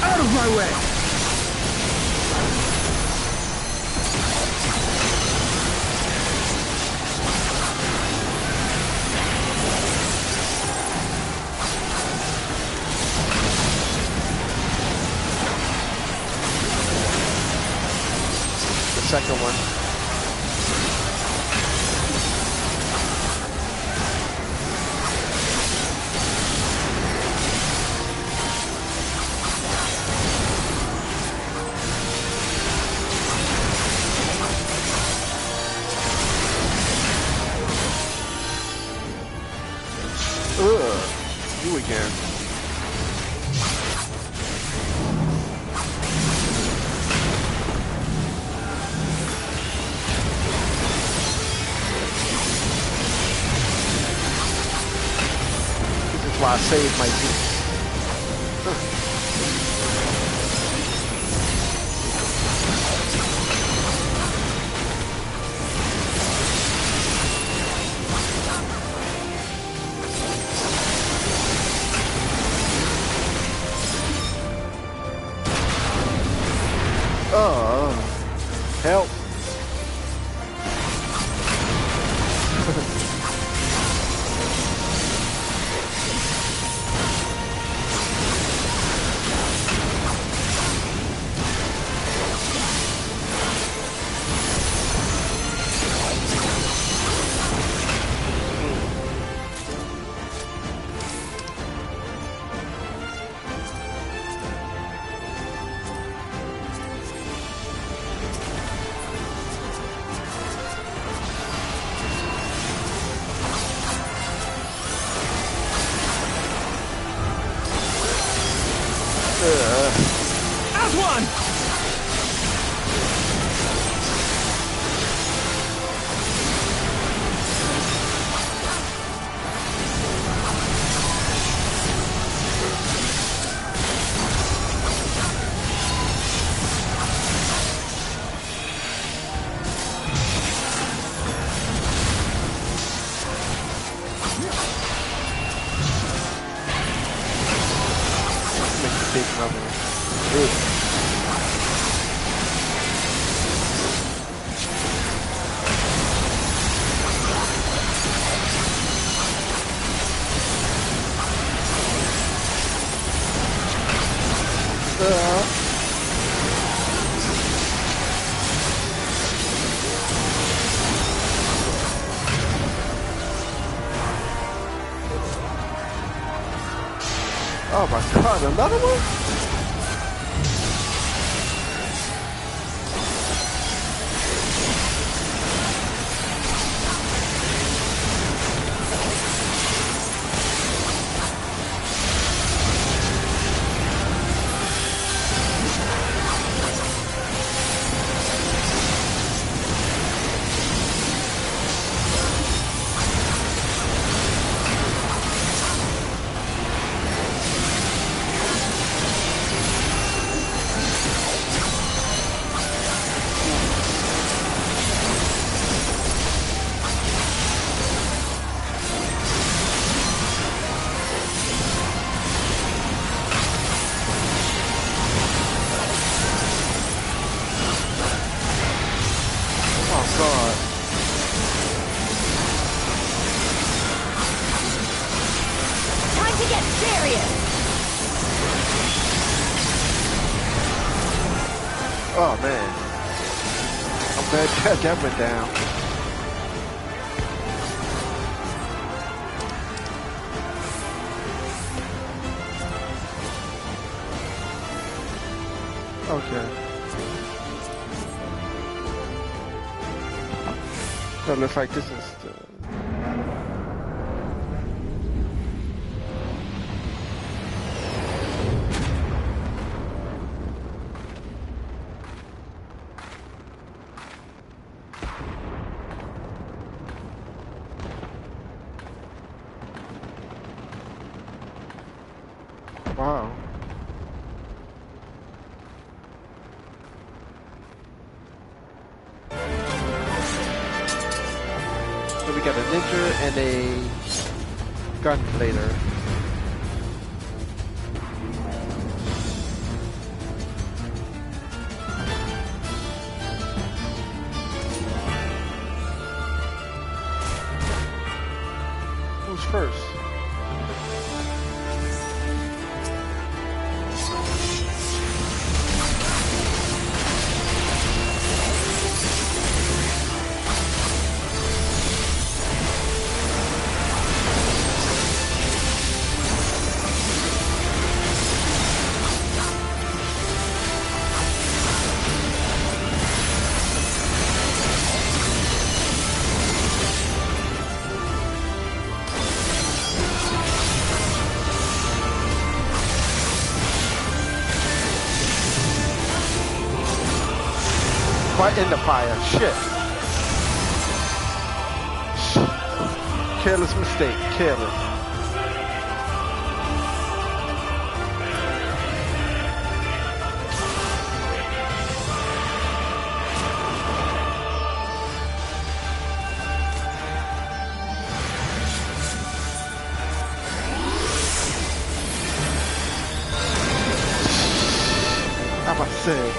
Out of my way! Second one. Ugh, you again. This is why I saved my beast. Help. As one! Oh my god, another one? Oh man, I'm glad that went down. Okay. So it looks like this is the... Wow. So we got a ninja and a gunblader. Who's first? right in the fire. Shit. Careless mistake. Careless. I'm about to say.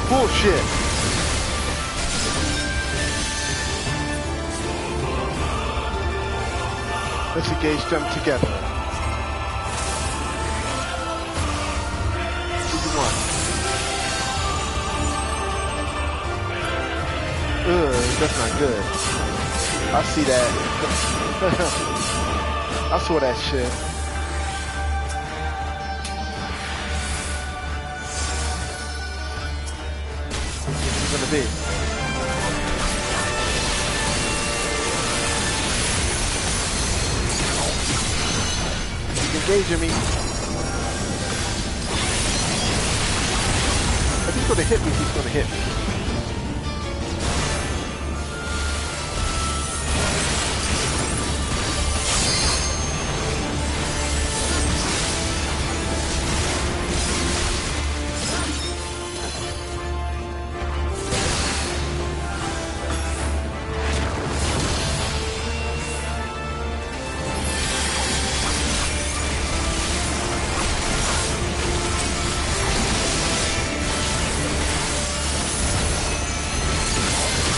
Bullshit. Let's engage them together. 2-1. Ugh, that's not good. I see that. I saw that shit. Gonna be. He's engaging me. If he's gonna hit me, he's gonna hit me.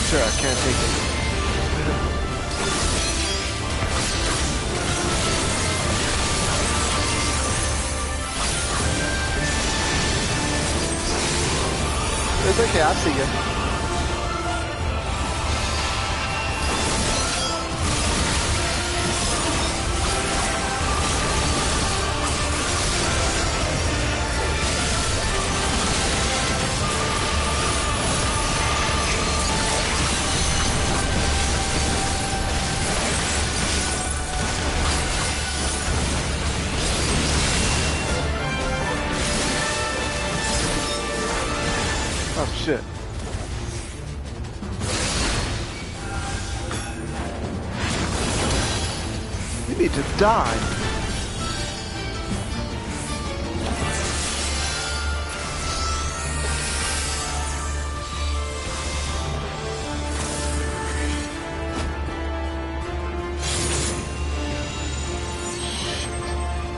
Sure, I can't take it. It's okay, I see you. Oh shit. You need to die.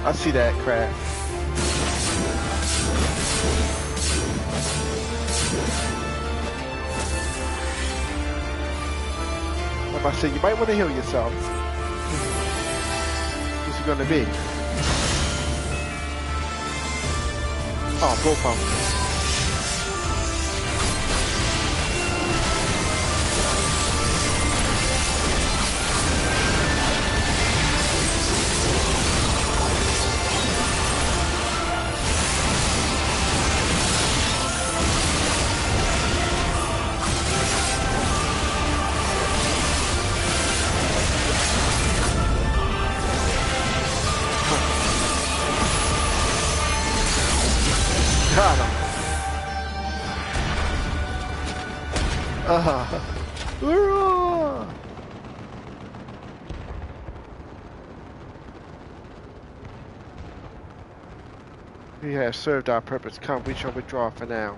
I see that crap. I said, you might want to heal yourself. Who's it gonna be? Oh, both of them. Got him. We have served our purpose. Come, we shall withdraw for now.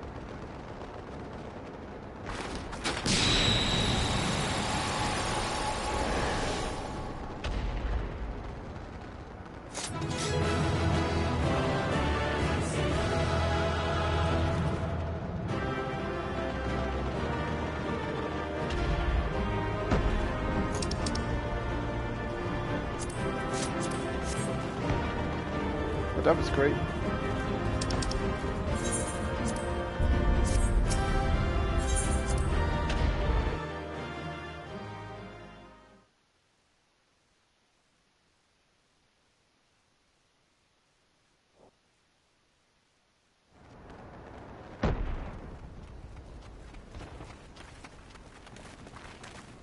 That was great.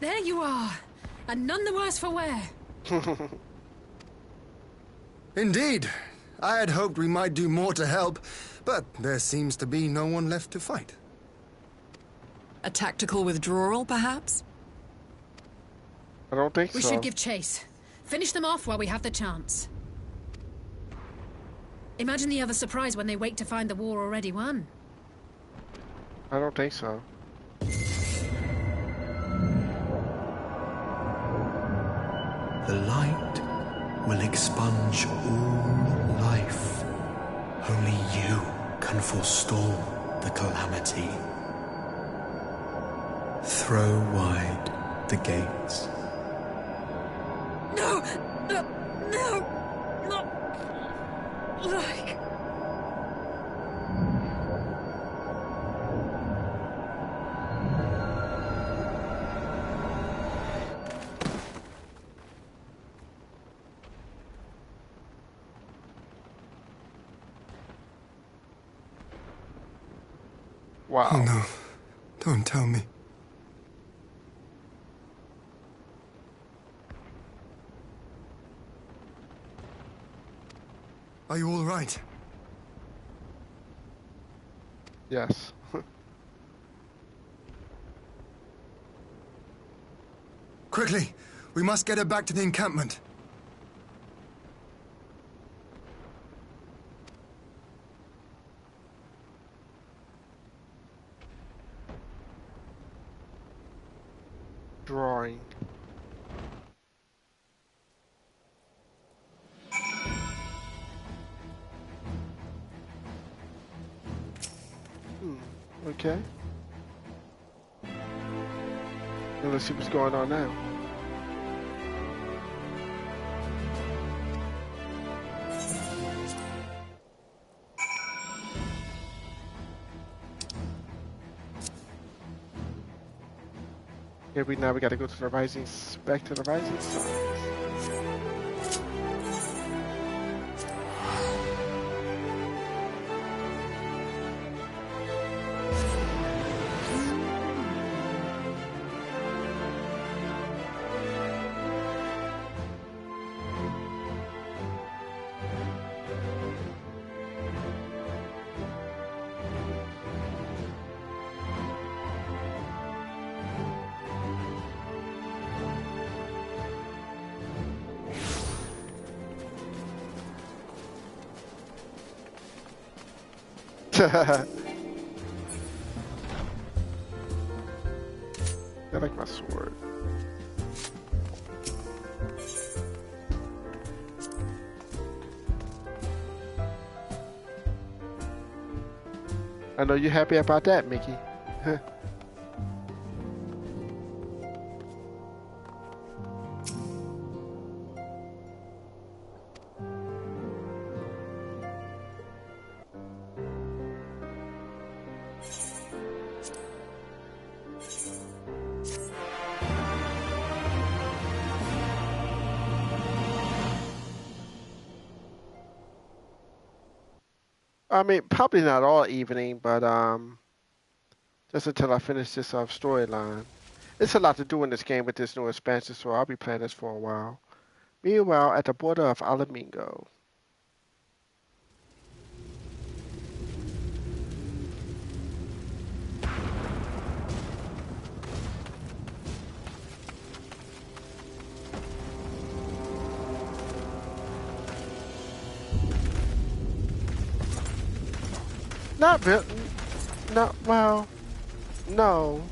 There you are, and none the worse for wear. Indeed. I had hoped we might do more to help, but there seems to be no one left to fight. A tactical withdrawal, perhaps? I don't think We so. should give chase. Finish them off while we have the chance. Imagine the other surprise when they wake to find the war already won. I don't think so. The light will expunge all life. Only you can forestall the calamity. Throw wide the gates. No! No! No! Not like... Wow. Oh no. Don't tell me. Are you all right? Yes. Quickly! We must get her back to the encampment. Drawing. Okay. Well, let's see what's going on now. Now we gotta go to the rising, back to the rising sun. I like my sword. I know you're happy about that, Mickey. I mean, probably not all evening, but just until I finish this storyline. It's a lot to do in this game with this new expansion, so I'll be playing this for a while. Meanwhile, at the border of Alamingo. Not really. No, well, no.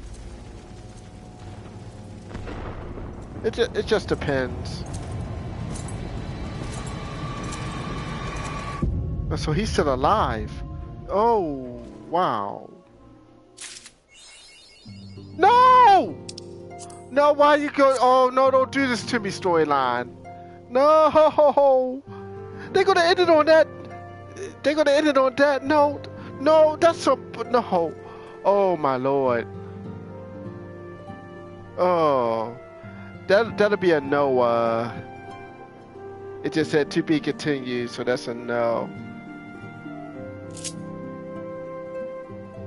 It just depends. So he's still alive. Oh, wow. No! No, why you go? Oh, no, don't do this to me, storyline. No! They're gonna end it on that. they're gonna end it on that note. No, that's so no. Oh my lord. Oh, that'll be a no. It just said to be continued, so that's a no.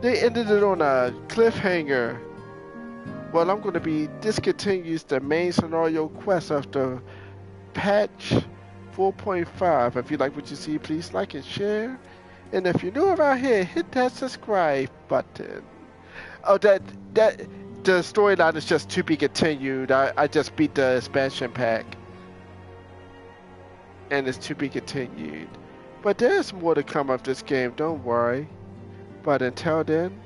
They ended it on a cliffhanger. Well, I'm gonna be discontinues the main scenario quest after patch 4.5. If you like what you see, please like and share. And if you're new around here, hit that subscribe button. Oh, the storyline is just to be continued. I just beat the expansion pack. And it's to be continued. But there's more to come of this game, don't worry. But until then,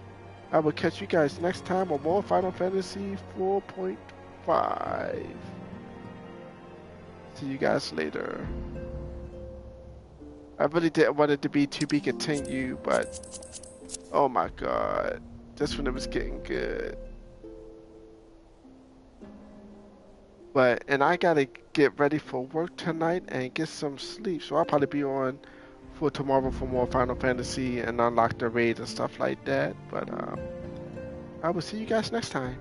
I will catch you guys next time on more Final Fantasy 4.5. See you guys later. I really didn't want it to be continued, but oh my god, just when it was getting good. And I gotta get ready for work tonight and get some sleep, so I'll probably be on for tomorrow for more Final Fantasy and unlock the raids and stuff like that. But I will see you guys next time.